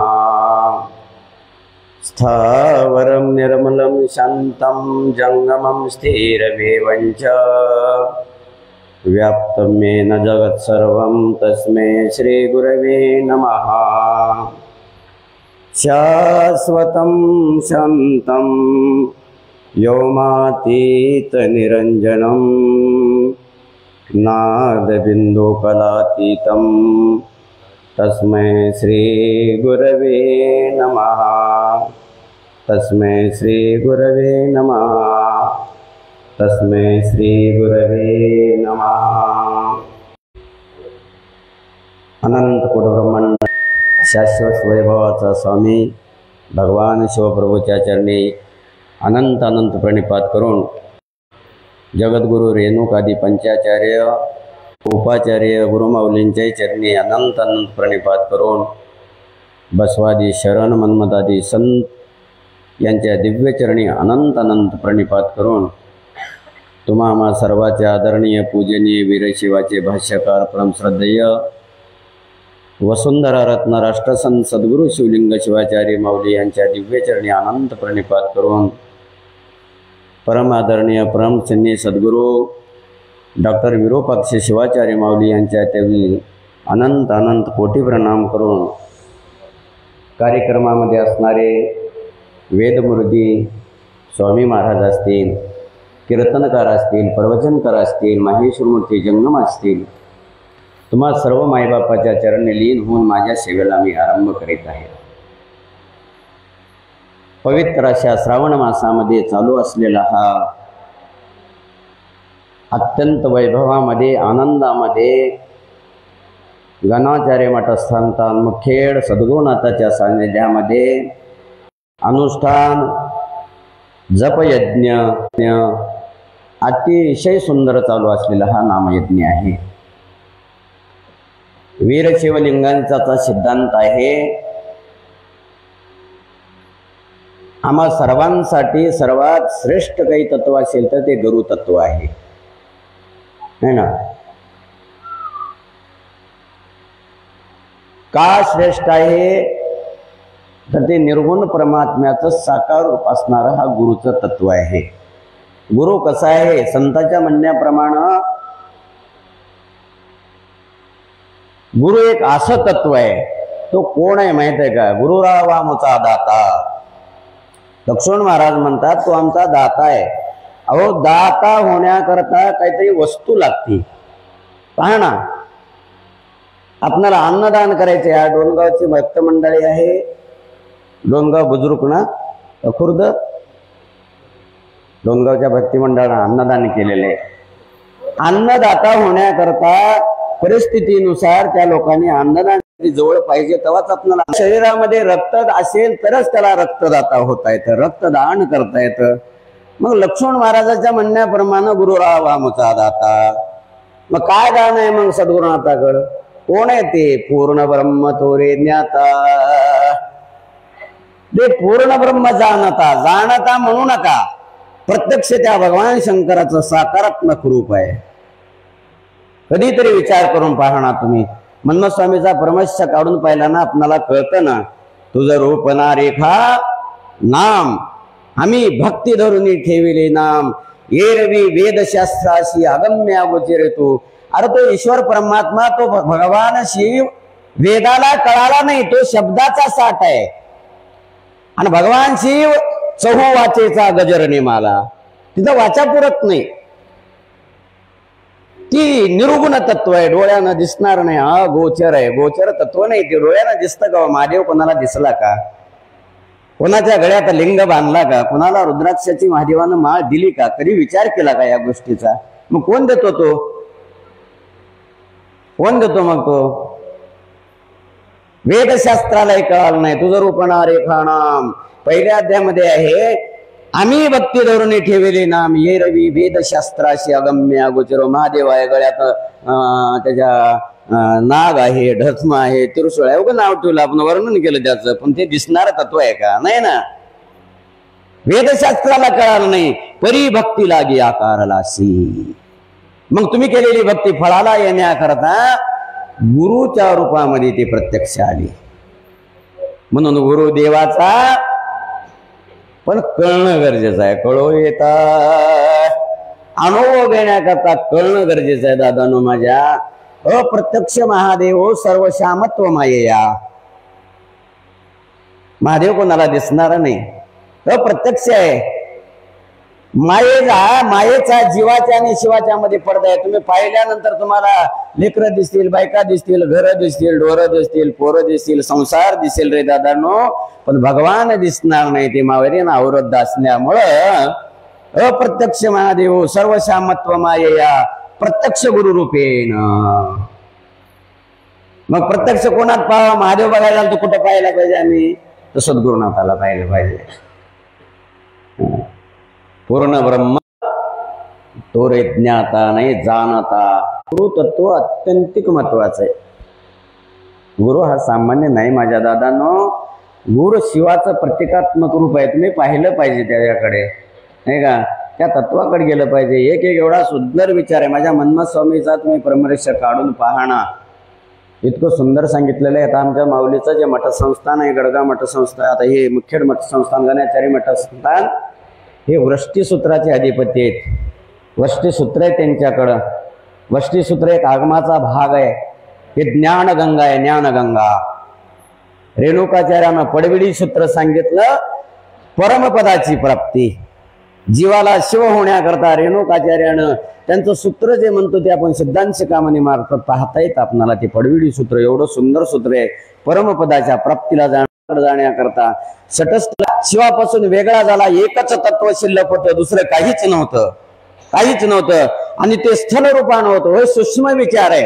स्थावरं निर्मलं शान्तं जङ्गमं स्थिरमेवं च व्याप्तं येन जगत्सर्वं तस्मै श्रीगुरवे नमः। शाश्वतं शान्तं व्योमातीतनिरञ्जनं नादबिन्दुकलातीतं तस्मै श्रीगुरवे नमः। तस्मै श्री गुरवे नमः। तस्मै श्री गुरवे नमः। अनंत कोटब्रह्मांड शाश्वत वैभवाचा स्वामी भगवान शिवप्रभूच्या चरणी अनंत अनंत प्रणिपात करून जगद्गुरु रेणुकादी पंचाचार्य उपाचार्य गुरुमाऊलींच्या चरणी अनंत अनंत प्रणिपात करून बसवादी शरण मन्मथादी संत यांच्या दिव्य चरणी अनंत अनंत प्रणिपात करून तुम्हा आम्हा सर्वाचे आदरणीय पूजनीय वीरशिवाचे भाष्यकार परमश्रद्धेय वसुंधरा रत्न राष्ट्रसंत सद्गुरू शिवलिंग शिवाचार्य माऊली यांच्या दिव्य चरणी अनंत प्रणिपात करून परम आदरणीय परमचिन्नी सद्गुरू डॉक्टर विरूपाक्ष शिवाचार्य माऊली यांच्या तेवी अनंत अनंत कोटी प्रणाम करून कार्यक्रमामध्ये असणारे वेदमुरुदी स्वामी महाराज असतील, कीर्तनकार असतील, प्रवचनकार असतील, माहेश्वरमूर्ती जंगम असतील, तुम्हा सर्व माईबापाच्या चरणी लीन होऊन माझ्या सेवेला मी आरंभ करीत आहे। पवित्र अशा श्रावण मासामध्ये चालू असलेला हा अत्यंत वैभवामध्ये आनंदामध्ये गणाचार्य मठस्थान मुखेड सद्गुरुनाथाच्या सान्निध्यामध्ये अनुष्ठान जपयज्ञ अतिशय सुंदर चालू असलेला हा नामयज्ञ आहे। वीरशिवलिंगांचा सिद्धांत आहे, आम्हा सर्वांसाठी सर्वात श्रेष्ठ काही तत्व असेल तर ते गुरु तत्व आहे, है ना। का श्रेष्ठ आहे तर ते निर्गुण परमात्म्याचं साकार रूप असणारं हा गुरुचं तत्व आहे। गुरु कसा आहे, संतांच्या म्हणण्याप्रमाणे गुरु एक असं तत्व आहे, तो कोण आहे माहित आहे का? गुरुराव आमचा दाता। लक्ष्मण महाराज म्हणतात तो आमचा दाता आहे। अहो, दाता होण्याकरता काहीतरी वस्तू लागते। पहा ना, आपल्याला अन्नदान करायचे आहे। डोणगावची भक्त मंडळी आहे, डोणगाव बुजुर्ग ना खुर्द, डोणगावच्या भक्ती मंडळानं अन्नदान केलेले आहे। अन्नदाता होण्याकरता परिस्थितीनुसार त्या लोकांनी अन्नदान जवळ पाहिजे, तेव्हाच आपल्याला शरीरामध्ये रक्त असेल तरच त्याला रक्तदाता होता येतं, रक्तदान करता येतं। मग लक्ष्मण महाराजांच्या म्हणण्याप्रमाणे गुरुराव आमचा दाता। मग काय दान आहे मग सद्गुरुनाथाकडं? कोण आहे ते? पूर्ण ब्रह्म तोरे ज्ञाता। ते पूर्ण ब्रह्म जाणता म्हणू नका, प्रत्यक्ष त्या भगवान शंकराचं साकारात्मक रूप आहे। कधीतरी विचार करून पाहा ना तुम्ही, मन्मस्वामीचा परमश्च काढून पाहिला ना, आपणाला कळतं ना, तुझं रूप ना रेखा नाम आम्ही भक्ती धरुनी ठेविले नाम, एरवी वेदशास्त्राशी अगम्य अगोचर तू। अरे तो ईश्वर परमात्मा, तो भगवान शिव वेदाला कळाला नाही, तो शब्दाचा साठ आहे। आणि भगवान शिव चहू वाचेचा गजर नेमाला, तिथं वाचा पुरत नाही। ती निर्गुण तत्व आहे, डोळ्यानं दिसणार नाही। हा गोचर आहे, गोचर तत्व नाही, ते डोळ्यानं दिसतं का? महादेव कोणाला दिसला का? कोणाच्या गळ्यात लिंग बांधला का? कोणाला रुद्राक्षाची महादेवानं माळ दिली का? कधी विचार केला का या गोष्टीचा? मग कोण देतो तो? कोण देतो मग तो? वेदशास्त्रालाही कळालं नाही, तुझं रूपणा रेखा नाम। पहिल्या अध्यायामध्ये आहे, आम्ही भक्ती धरुनी ठेविले नाम, ये रवी वेदशास्त्राशी अगम्य अगोचर। महादेव आहे, गळ्यात त्याच्या नाग आहे, ढस्म आहे, त्रिशूळ आहे, उगं नाव ठेवलं, आपण वर्णन केलं त्याचं, पण ते दिसणार तत्व आहे का? नाही ना। वेदशास्त्राला कळालं नाही, परी भक्ती लागी आकारलासी। मग तुम्ही केलेली भक्ती फळाला येण्याकरता गुरुच्या रूपामध्ये ते प्रत्यक्ष आली। म्हणून गुरुदेवाचा पण कळणं गरजेचं आहे। कळो येता अनुभव घेण्याकरता कळणं गरजेचं आहे दादानो माझ्या। अप्रत्यक्ष महादेव सर्वशामत्व मायेया। महादेव कोणाला दिसणार नाही, अप्रत्यक्ष आहे। मायेचा जीवाच्या आणि शिवाच्या मध्ये पडदा आहे. तुम्ही पाहिल्यानंतर तुम्हाला लेकरं दिसतील, बायका दिसतील, घरं दिसतील, ढोरं दिसतील, पोरं दिसतील, संसार दिसेल रे दादांनो, पण भगवान दिसणार नाही. ते मावरीन अवरोध असल्यामुळं अप्रत्यक्ष महादेव सर्वशामत्व मायेया प्रत्यक्ष गुरुरूपेण. मग प्रत्यक्ष कोणात पाहावा? महादेव बघायला तर कुठं पाहायला पाहिजे आम्ही? तर सद्गुरुनाथाला पाहायला पाहिजे. पूर्ण ब्रह्म तो रे ज्ञाता नाही जाणता. गुरु तत्व अत्यंतिक महत्वाचं आहे. गुरु हा सामान्य नाही माझ्या दादांनो. गुरु शिवाचं प्रतिकात्मक रूप आहे. तुम्ही पाहिलं पाहिजे त्याच्याकडे, नाही का? त्या तत्वाकडे गेलं पाहिजे. एक एवढा सुंदर विचार आहे माझ्या मन्मथ स्वामीचा. तुम्ही परमरेश काढून पाहणा. इतकं सुंदर सांगितलेलं आहे. आता आमच्या माऊलीचं जे मठसंस्थान आहे, गडगाव मठसंस्थान, आता हे मुखेड मठसंस्थान, गणाचारी मठसंस्थान, हे वृष्टीसूत्राचे अधिपती आहेत. वृष्टीसूत्र आहे त्यांच्याकडं. वृष्टीसूत्र एक आगमाचा भाग आहे. हे ज्ञानगंगा आहे, ज्ञानगंगा. रेणुकाचार्यानं पडविडी सूत्र सांगितलं, परमपदाची प्राप्ती. जीवाला शिव होण्याकरता रेणुकाचार्यानं त्यांचं सूत्र जे म्हणतो ते आपण सिद्धांत शिखामणी मार्फत पाहता येत आपणाला. ते पडविडी सूत्र एवढं सुंदर सूत्र आहे. परमपदाच्या प्राप्तीला जाण्याकरता सटस्थ शिवापासून वेगळा झाला, एकच तत्व शिल्लक होतं, दुसरं काहीच नव्हतं, काहीच नव्हतं. आणि ते स्थल रूपानं होतं. हे सूक्ष्म विचार आहे.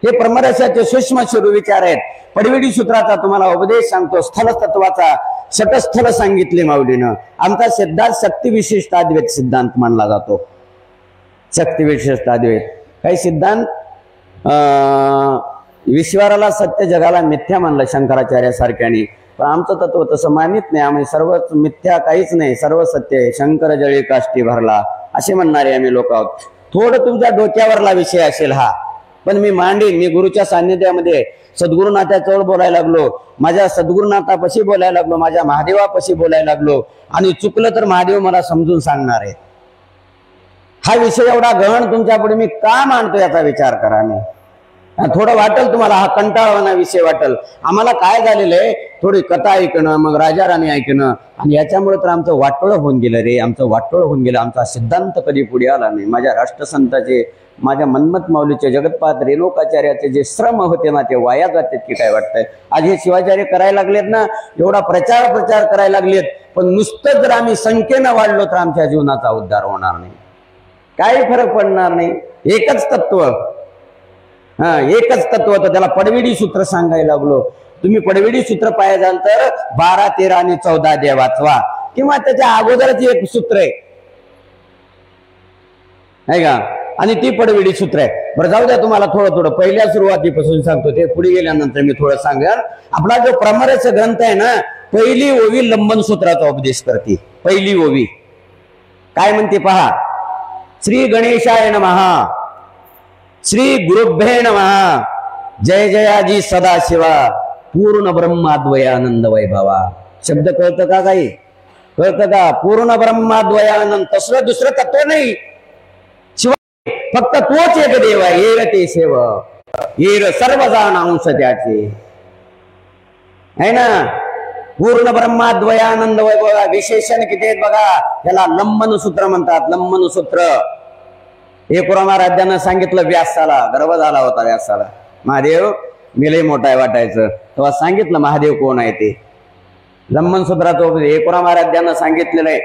हे परमरसाचे सूक्ष्म शिरू विचार आहेत. पडविडी सूत्राचा तुम्हाला उपदेश सांगतो. स्थल तत्वाचा सटस्थल सांगितले माऊलीनं. आमचा सिद्धांत शक्तिविशिष्टाद्वैत सिद्धांत मानला जातो. शक्तिविशिष्टाद्वैत काही सिद्धांत विश्वाराला सत्य, जगाला मिथ्या मानलं शंकराचार्यासारख्याने. पण आमचं तत्व तसं मानित नाही. आम्ही सर्व मिथ्या काहीच नाही, सर्व सत्य आहे. शंकर जळी काष्टी भरला असे म्हणणारे आम्ही लोक आहोत. थोडं तुमच्या डोक्यावरला विषय असेल हा, पण मी मांडीन. मी गुरुच्या सान्निध्यामध्ये सद्गुरुनाथाजवळ बोलायला लागलो, माझ्या सद्गुरुनाथापाशी बोलायला लागलो, माझ्या महादेवापाशी बोलायला लागलो. आणि चुकलं तर महादेव मला समजून सांगणार आहे. हा विषय एवढा गहन तुमच्यापुढे मी का मांडतो याचा विचार करा. मी थोडं वाटेल तुम्हाला हा कंटाळवाना विषय वाटेल. आम्हाला काय झालेलं आहे, थोडी कथा ऐकणं, मग राजा राणी ऐकणं, आणि याच्यामुळे तर आमचं वाटोळं होऊन गेलं रे. आमचं वाटोळं होऊन गेलं. आमचा सिद्धांत कधी पुढे आला नाही. माझ्या राष्ट्रसंताचे, माझ्या मन्मथ माऊलीचे, जगतपाद रेणुकाचार्याचे जे श्रम होते ना, ते वाया जातात की काय वाटतंय? आज हे शिवाचार्य करायला लागलेत ना, एवढा प्रचार करायला लागलेत, पण नुसतं जर आम्ही संख्येनं वाढलो तर आमच्या जीवनाचा उद्धार होणार नाही, काही फरक पडणार नाही. एकच तत्व, एकच तत्व होतं. त्याला पडविडी सूत्र सांगायला लागलो. तुम्ही पडविडी सूत्र पाहिजे जाल तर 12, 13 आणि 14 अध्याय वाचवा, किंवा त्याच्या अगोदरच एक सूत्र आहे का, आणि ती पडविडी सूत्र आहे. बरं जाऊ द्या, तुम्हाला थोडं थोडं पहिल्या सुरुवातीपासून सांगतो, ते पुढे गेल्यानंतर मी थोडं सांगेन. आपला जो प्रमरस ग्रंथ आहे ना, पहिली ओवी लंबन सूत्राचा उपदेश करते. पहिली ओवी काय म्हणते पहा. श्री गणेशाय नमः, श्री गुरुभ्ये नमः, जय जयाजी सदाशिवा, पूर्ण ब्रह्माद्वयानंद वैभवा. शब्द कळतं का? काही कळतं का? पूर्ण ब्रह्माद्वयानंद, तसलं दुसरं तत्व नाही. शिवाय फक्त तोच एक देव आहे. येर ते सेव, येर सर्व जाण अंश त्याचे, है ना. पूर्ण ब्रह्माद्वयानंद वैभवा. विशेषण किती आहेत बघा. त्याला लंबन सूत्र म्हणतात. लंबन सूत्र महाराजांना सांगितलं व्यासाला. गर्व झाला होता व्यासाला. महादेव मी लय मोठा आहे वाटायचं, तेव्हा सांगितलं महादेव कोण आहे ते. लंबन सूत्राचं महाराजांना सांगितलेलं आहे.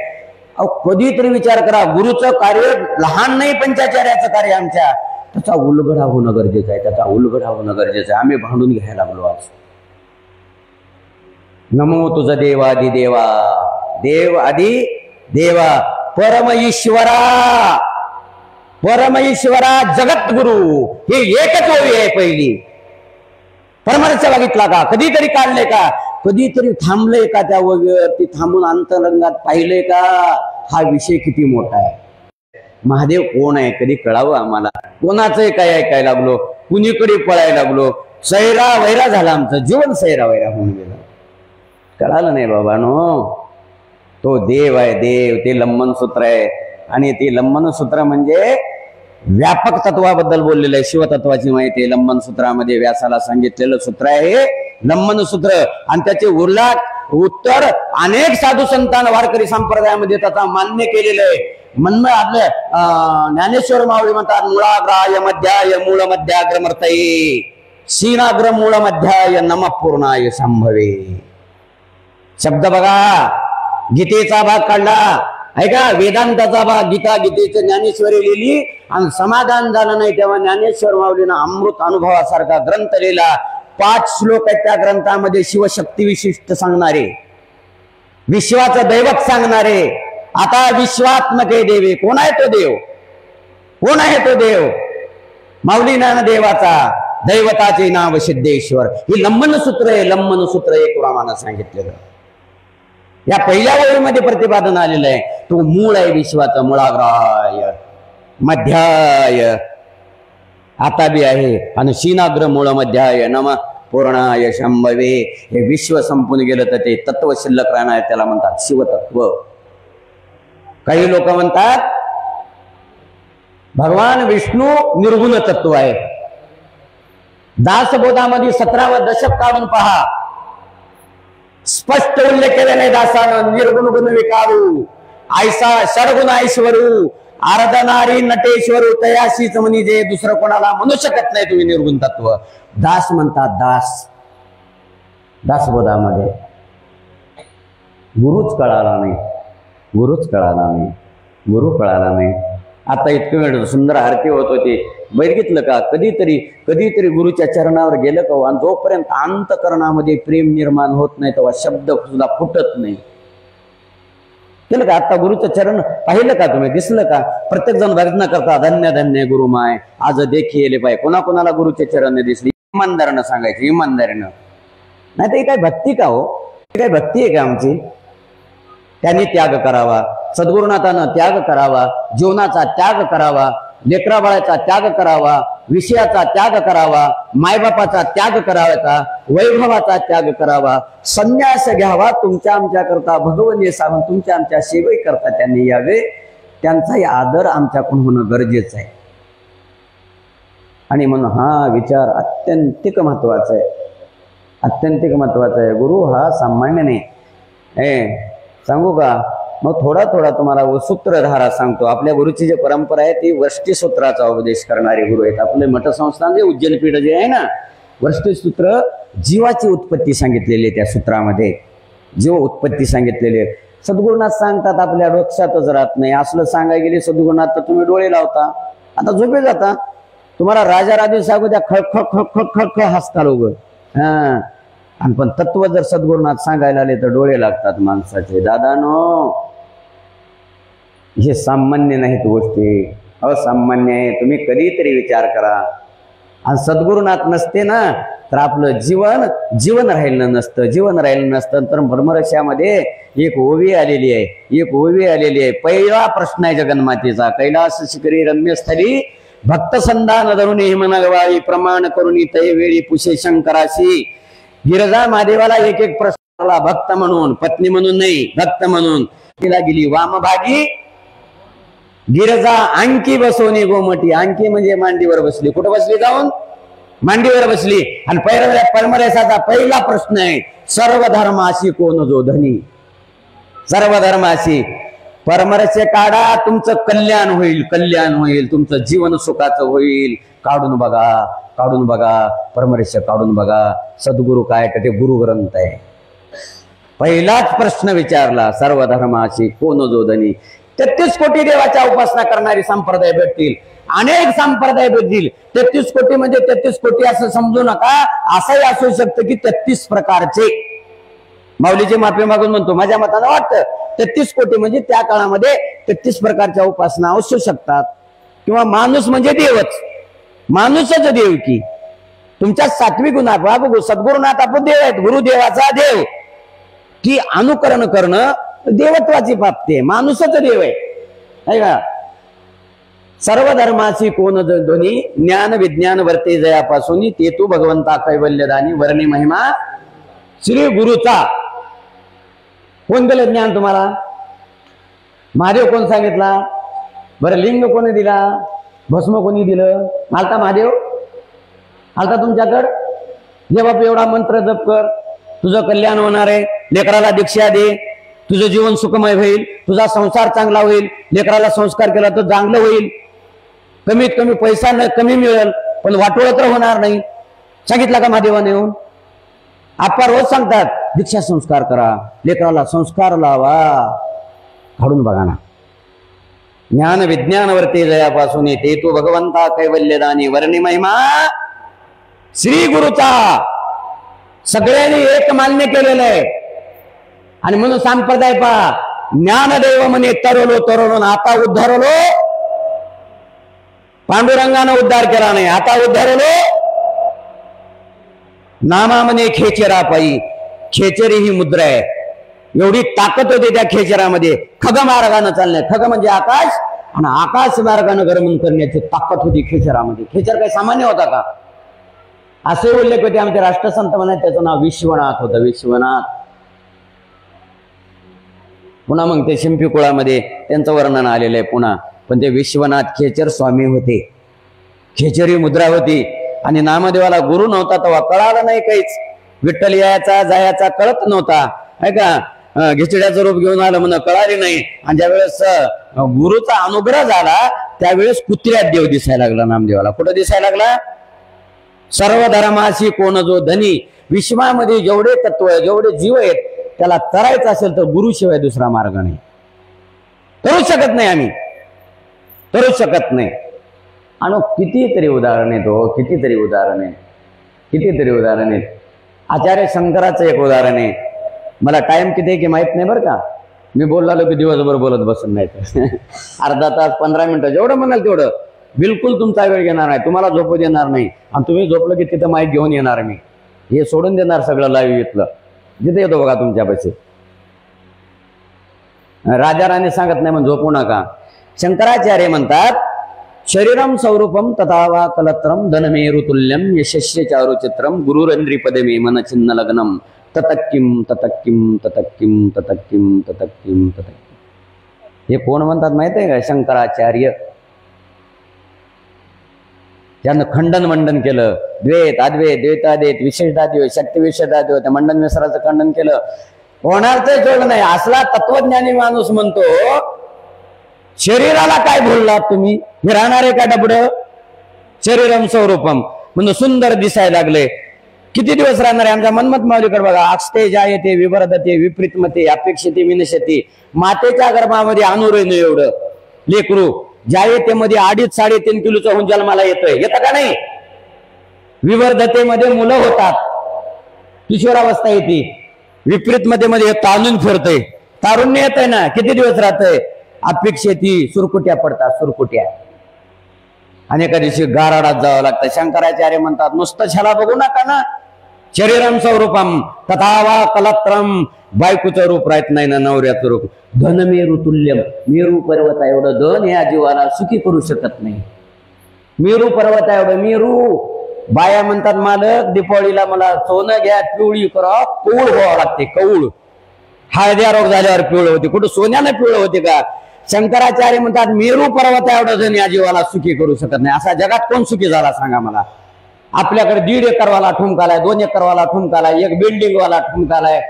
अहो कधीतरी विचार करा, गुरुचं कार्य लहान नाही, पंचाचार्याचं कार्य आमच्या, त्याचा उलगडा होणं गरजेचं आहे. त्याचा उलगडा होणं गरजेचं आहे. आम्ही भांडून घ्यायला लागलो आज. नमो तुझ देवादी देवा, देव आदी देवा, परम ईश्वरा, परम ईश्वरा, जगत गुरु. हे एकच ओवी आहे पहिली. परमरस बघितला का? कधीतरी काढले का? कधीतरी थांबले का? त्या ओवीवरती थांबून अंतरंगात पाहिले का? हा विषय किती मोठा आहे. महादेव कोण आहे कधी कळावं आम्हाला. कोणाचं काय ऐकायला लागलो, कुणीकडे पळायला लागलो. सैरा वैरा झाला, आमचं जीवन सैरा वैरा होऊन गेलं. कळालं नाही बाबांनो. तो देव आहे, देव. ते लंबन सूत्र आहे. आणि ते लंबन सूत्र म्हणजे व्यापक तत्वाबद्दल बोललेलं आहे. शिवतत्वाची माहिती आहे लंबन सूत्रामध्ये व्यासाला सांगितलेलं सूत्र आहे. लंबन सूत्र आणि त्याचे उर्लाट उत्तर अनेक साधू संतान वारकरी संप्रदायामध्ये त्याचा मान्य केलेलं आहे. म्हणणं आपल्या ज्ञानेश्वर माऊली म्हणतात मूळाग्राय मध्याय मूळ मध्याग्रमर्तये शीनाग्र मूळ मध्याय नम पूर्णाय संभवे. शब्द बघा, गीतेचा भाग काढला ऐका, वेदांताचा भाग गीता, गीतेचं ज्ञानेश्वरी लिहिली आणि समाधान झालं नाही तेव्हा ज्ञानेश्वर माऊलीनं अमृत अनुभवासारखा ग्रंथ लिहिला. 5 श्लोक आहेत त्या ग्रंथामध्ये शिवशक्ती विशिष्ट सांगणारे, विश्वाचं दैवत सांगणारे. आता विश्वात्मके देवे, कोण आहे तो देव? कोण आहे तो देव? माऊली ज्ञानदेवाचा दैवताचे नाव सिद्धेश्वर. ही लंबन सूत्र आहे, लंबन सूत्र एक रामानं सांगितलेलं. या पहिल्या वळीमध्ये प्रतिपादन आलेलं आहे. तो मूळ आहे विश्वाचा, मूळाग्राय मध्याय आता बी आहे आणि शीनाग्र मूळ मध्याय नम पूर्णाय शंभवे. हे विश्व संपून गेलं तर ते तत्व शिल्लक राहणार, त्याला म्हणतात शिवतत्व. काही लोक म्हणतात भगवान विष्णू निर्गुण तत्व आहे. दासबोधामध्ये 17वं दशक काढून पहा, स्पष्ट उल्लेख केलेला आहे दासानं. निर्गुण गुण विकारू ऐसा षडगुण ऐश्वरू आराधनारी नटेश्वरू तयाशीच म्हणी जे, दुसरं कोणाला म्हणू शकत नाही तुम्ही निर्गुण तत्व. दास म्हणतात दास, दासबोधामध्ये गुरुच कळाला नाही, गुरुच कळाला नाही, गुरु कळाला नाही. आता इतकं वेळ सुंदर आरती होत होती, बघितलं का? कधीतरी गुरुच्या चरणावर गेलं का? आणि जोपर्यंत अंतकरणामध्ये प्रेम निर्माण होत नाही तेव्हा शब्द सुद्धा फुटत नाही. केलं का? आता गुरुचं चरण पाहिलं का तुम्ही? दिसलं का? प्रत्येक जण भजना करता धन्य धन्य गुरुमाय आज देखी येले पाहिजे. कोणाकोणाला गुरुचे चरण दिसली? इमानदारीनं सांगायचं, इमानदारीनं. नाही तर ही काय भक्ती का हो? ही काय भक्ती आहे का आमची? त्यांनी त्याग करावा, सद्गुरुनाथानं त्याग करावा, जीवनाचा त्याग करावा, लेकराबाळाचा त्याग करावा, विषयाचा त्याग करावा, मायबापाचा त्याग करावा, वैभवाचा त्याग करावा, संन्यास घ्यावा. तुमच्या आमच्या करता भगवने सांगून तुमच्या आमच्या सेवे करता त्यांनी यावे. त्यांचाही आदर आमच्याकडून होणं गरजेचं आहे. आणि म्हणून हा विचार अत्यंतिक महत्वाचा आहे, अत्यंतिक महत्वाचा आहे. गुरु हा सामान्य नाही. सांगू का? मग थोडा थोडा तुम्हाला सूत्रधारा सांगतो. आपल्या गुरुची जी परंपरा आहे ती वष्टी सूत्राचा उपदेश करणारे गुरु आहेत. आपले मठसंस्थान जे उज्जैनपीठ जे आहे ना, वष्टी सूत्र जीवाची उत्पत्ती सांगितलेली आहे. त्या सूत्रामध्ये जीव उत्पत्ती सांगितलेली आहे. सद्गुरुनाथ सांगतात आपल्या डोक्यातच राहत नाही. असलं सांगायला गेले सद्गुरुनाथ तर तुम्ही डोळे लावता, आता झोपे जाता. तुम्हाला राजा राजे सांगू द्या, खळ खळ खळ खळ खळ हसता लोक. आणि पण तत्व जर सद्गुरुनाथ सांगायला आले तर डोळे लागतात माणसाचे. दादानो, हे सामान्य नाहीत गोष्टी, असामान्य आहे. तुम्ही कधीतरी विचार करा. आणि सद्गुरुनाथ नसते ना तर आपलं जीवन राहिलं नसतं, जीवन राहिलं नसतं. तर ब्रह्मरस्यामध्ये एक ओवी आलेली आहे, एक ओवी आलेली आहे. पहिला प्रश्न आहे जगन्मातेचा. कैलास शिखरी रम्यस्थली भक्त संधान धरून हिमनगवाळी प्रमाण करून तय वेळी पुषे शंकराशी. गिरजा महादेवाला एक एक प्रश्न आला, भक्त म्हणून, पत्नी म्हणून नाही, भक्त म्हणून. तिला गेली वामभागी गिरजा अंकी बसवणी गोमटी. अंकी म्हणजे मांडीवर बसली. कुठं बसली? जाऊन मांडीवर बसली. आणि परमरेसाचा पहिला प्रश्न आहे, सर्व धर्माशी कोण जो धनी. सर्व धर्माशी परमरस्य काढा, तुमचं कल्याण होईल, कल्याण होईल, तुमचं जीवन सुखाचं होईल. काढून बघा, काढून बघा, परमरस्य काढून बघा. सद्गुरु काय का? ते गुरुग्रंथ आहे. पहिलाच प्रश्न विचारला, सर्व धर्माशी कोण जो धनी. 33 कोटी देवाच्या उपासना करणारी संप्रदाय भेटतील, अनेक संप्रदाय भेटतील. 33 कोटी म्हणजे 33 कोटी असं समजू नका. असंही असू शकतं की 33 प्रकारचे. माऊलीची माफी मागून म्हणतो, माझ्या मतानं वाटतं 33 कोटी म्हणजे त्या काळामध्ये 33 प्रकारच्या उपासना असू शकतात. किंवा माणूस म्हणजे देवच, माणूसच देव की. तुमच्या सात्विक गुणा बघू, सद्गुरुनाथ आपण देव आहेत, गुरुदेवाचा देव की अनुकरण करणं देवत्वाची प्राप्ती आहे. माणूसच देव आहे का? सर्व धर्माची कोण ध्वनी ज्ञान विज्ञान वर्ते जयापासून ते तू भगवंता कैवल्यदानी वर्णी महिमा श्री गुरुचा. कोण दिलं ज्ञान तुम्हाला? महादेव कोण सांगितला बरं? लिंग कोणी दिला? भस्म कोणी दिलं? आलता महादेव? आलता तुमच्याकडं? जे बाप एवढा मंत्र जप कर, तुझं कल्याण होणार आहे, लेकराला दीक्षा दे, तुझं जीवन सुखमय होईल, तुझा संसार चांगला होईल, लेकराला संस्कार केला तर चांगलं होईल, कमीत कमी पैसा कमी मिळेल पण वाटोळ तर होणार नाही. सांगितलं का महादेवाने येऊन? आपा रोज सांगतात दीक्षा संस्कार करा, लेकराला संस्कार लावा. काढून बघा ना. ज्ञान विज्ञानवरती जयापासून येते तू भगवंता कैवल्यदानी वर्णी महिमा श्री गुरुचा सगळ्यांनी एक मान्य केलेलं आहे. आणि म्हणून संप्रदाय पहा, ज्ञानदेव म्हणे तरलो तरलो आता उद्धारलो, पांडुरंगानं उद्धार केला नाही, आता उद्धारलो. नामा म्हणे खेचरा पायी, खेचरी ही मुद्रा आहे. एवढी ताकद होती त्या खेचरामध्ये. खग मार्गानं चालणे, खग म्हणजे आकाश, आणि आकाश मार्गानं गमन करण्याची ताकद होती खेचरामध्ये. खेचर काही सामान्य होता का? असे उल्लेख होते आमचे राष्ट्रसंत म्हणत, त्याचं नाव विश्वनाथ होतं. विश्वनाथ. पुन्हा मग ते शिंपी कुळामध्ये त्यांचं वर्णन आलेलं आहे पुन्हा. पण ते विश्वनाथ खेचर स्वामी होते. खेचरी मुद्रा होती. आणि नामदेवाला गुरु नव्हता तेव्हा कळालं नाही काहीच. विठ्ठल यायचा जायचा कळत नव्हता, आहे का? घिचड्याचं रूप घेऊन आलं म्हणून कळाली नाही. आणि ज्यावेळेस गुरुचा अनुग्रह झाला त्यावेळेस कुत्र्यात देव दिसायला लागला नामदेवाला. कुठं दिसायला लागला? सर्व धर्माशी कोण जो धनी. विश्वामध्ये जेवढे तत्व जेवढे जीव आहेत त्याला तरायचं असेल तर गुरुशिवाय दुसरा मार्ग नाही. करू शकत नाही आम्ही, करू शकत नाही. आणि कितीतरी उदाहरण आहेत हो, कितीतरी उदाहरण आहेत, कितीतरी उदाहरण आहेत. आचार्य शंकराचं एक उदाहरण आहे. मला टाइम किती आहे की माहित नाही बरं का. मी बोललो की दिवसभर बोलत बसून नाही अर्धा तास 15 मिनिटं जेवढं म्हणाल तेवढं. बिलकुल तुमचा वेळ घेणार नाही, तुम्हाला झोपू देणार नाही. आणि तुम्ही झोपलं की तिथं माईक घेऊन येणार मी, हे सोडून देणार सगळं लाईव्ह इथलं. जिथे येतो बघा तुमच्यापाशी. राजा राणी सांगत नाही म्हणून झोपू नका. शंकराचार्य म्हणतात शरीरम स्वरूपम तथावा कलत्रम धनमेरुतुल्यम यशस्य चारुचित्रम गुरुरंद्री पदमे मन छिन्न लग्नम ततक्किम ततक्किम ततक्किम ततक्किम ततक्किम ततक्किम. हे कोण म्हणतात माहित आहे का? शंकराचार्य. ज्यानं खंडन मंडन केलं, द्वैत अद्वैत द्वैताद्वैत विशेषाद्वैत शक्ती विशेषाद्वैत, त्या मंडन मिश्राचं खंडन केलं. कोणाचं जोड नाही. असला तत्वज्ञानी माणूस म्हणतो शरीराला काय बोललात तुम्ही? हे राहणार आहे का डबड? शरीरम स्वरूपम म्हणजे सुंदर दिसायला लागले. किती दिवस राहणार आहे? आमच्या मनमत माऊलीकडे बघा. आक्षते जायते विभरदते विपरीतमते अपेक्षिते विनशते. मातेच्या गर्भामध्ये अनुरेन एवढं लेकरू, जायतेमध्ये 2.5-3.5 किलोचा होऊन जन्माला येतोय. येतं का नाही? विवर्धतेमध्ये मुलं होतात, किशोरावस्था येते. विपरीतमध्ये मध्ये ताणून फिरतय, तारुण्य येतंय ना. किती दिवस राहतंय? अपेक्षेती सुरकुट्या पडतात, सुरकुट्या. आणि एका दिवशी गाराडात जावं लागतं. शंकराचार्य म्हणतात नुसतं छला बघू नका ना. शरीरम स्वरूपम तथावा कलत्रम. बायकोचं रूप राहत नाही ना, नवऱ्याचं रूप. धनमेरु तुल्यम. मेरू पर्वता एवढं धन या जीवाला सुखी करू शकत नाही. मेरू पर्वता एवढं मेरू. बाया म्हणतात मालक दीपावलीला मला सोनं घ्या, पिवळी करा. कौळ व्हावं लागते, कौळ. हळद्या रोग झाल्यावर पिवळ होते. कुठं सोन्यानं पिवळ होते का? शंकराचार्य म्हणतात मेरू पर्वत एवढं जण या जीवाला सुखी करू शकत नाही. असा जगात कोण सुखी झाला सांगा मला? आपल्याकडे 1.5 एकरवाला ठुमकालाय, 2 एकरवाला ठुमकालाय, 1 बिल्डिंग वाला ठुमकालाय.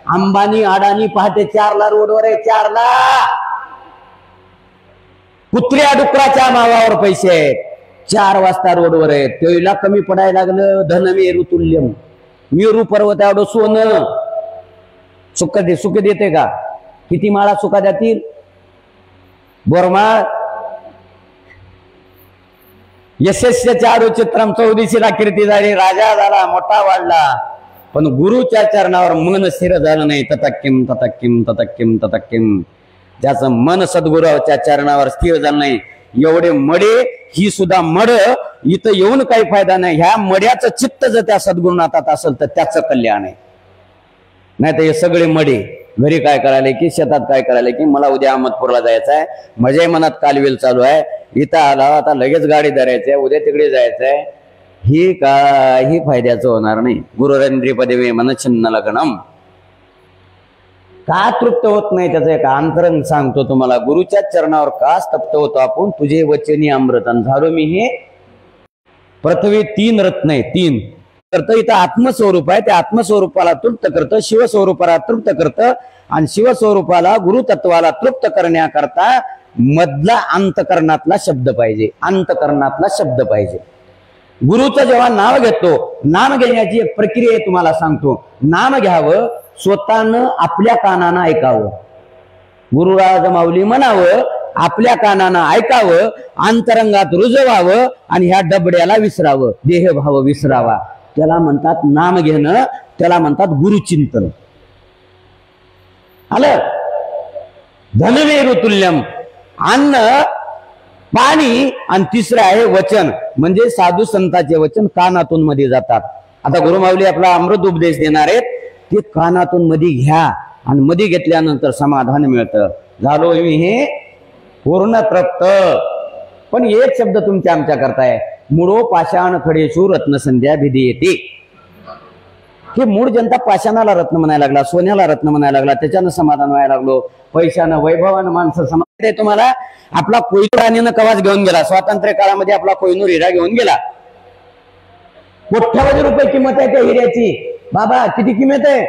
अंबानी अडाणी पहाटे 4ला रोडवर आहे, 4ला. कुत्र्या डुकराच्या मावावर पैसे आहेत. 4 वाजता रोडवर आहेत. तेला कमी पडायला लागलं. धनमेरु तुल्यम. मेरू पर्वत एवढं सोनं सुख देते का? किती माळा सुका जातील? बोरमाळ. यशस्य चारुचित्रम. 14शीला कीर्ती झाली, राजा झाला, मोठा वाढला. पण गुरुच्या चरणावर मन स्थिर झालं नाही. ततक्किम ततक्किम ततक्किम ततक्किम. ज्याचं मन सद्गुरूच्या चरणावर स्थिर झालं नाही. एवढे मडे, ही सुद्धा मड. इथं येऊन काही फायदा नाही. ह्या मड्याचं चित्त जर त्या सद्गुरुनाथात असेल तर त्याचं कल्याण आहे. नाही तर हे सगळे मडे घरी काय करायला की शेतात काय करायला की मला उद्या अहमदपूरला जायचं आहे, माझ्या मनात कालवेल चालू आहे, इथं आला आता लगेच गाडी धरायची आहे, उद्या तिकडे जायचं आहे. ही काही फायद्याचं होणार नाही. गुरुरंद्री पदवी मनछिन्न लग्नम. का तृप्त होत नाही त्याचं एक अंतरंग सांगतो तुम्हाला. गुरुच्या चरणावर का स्तप्त होतो आपण? तुझे वचनी अमृतन झालो मी. हे पृथ्वी 3 रत्न आहे, 3. करतं, इथं आत्मस्वरूप आहे, त्या आत्मस्वरूपाला तृप्त करतं, शिवस्वरूपाला तृप्त करतं आणि शिवस्वरूपाला गुरुतत्वाला तृप्त करण्याकरता मधला अंतकरणातला शब्द पाहिजे, अंतकरणातला शब्द पाहिजे. गुरुचं जेव्हा नाव घेतो, नाम घेण्याची एक प्रक्रिया तुम्हाला सांगतो. नाम घ्यावं, स्वतःनं आपल्या कानानं ऐकावं, गुरुराज माऊली म्हणावं, आपल्या कानानं ऐकावं, अंतरंगात रुजवावं आणि ह्या डबड्याला विसरावं, देहभाव विसरावा. त्याला म्हणतात नाम घेणं, त्याला म्हणतात गुरुचिंतन. आलं? धनवेरू तुल्यम, अन्न, पाणी आणि तिसरं आहे वचन, म्हणजे साधू संतांचे वचन कानातून मध्ये जातात. आता गुरुमाऊली आपला अमृत उपदेश देणार आहेत, ते कानातून मध्ये घ्या आणि मध्ये घेतल्यानंतर समाधान मिळतं. झालो मी हे पूर्ण तृप्त. पण एक शब्द तुमच्या आमच्या करताय, मुळो पाषाण खडेशू रत्नसंध्या भिदी येते. हे मूळ जनता पाषाणाला रत्न म्हणायला लागला, सोन्याला रत्न म्हणायला लागला, त्याच्यानं समाधान व्हायला लागलो. पैशानं वैभवानं माणसं समाधान आहे. तुम्हाला आपला कोहिनूर राणीनं कवाच घेऊन गेला, स्वातंत्र्य काळामध्ये आपला कोहिनूर हिरा घेऊन गेला. कोट्यावधी रुपये किंमत आहे त्या हिऱ्याची. बाबा किती किंमत आहे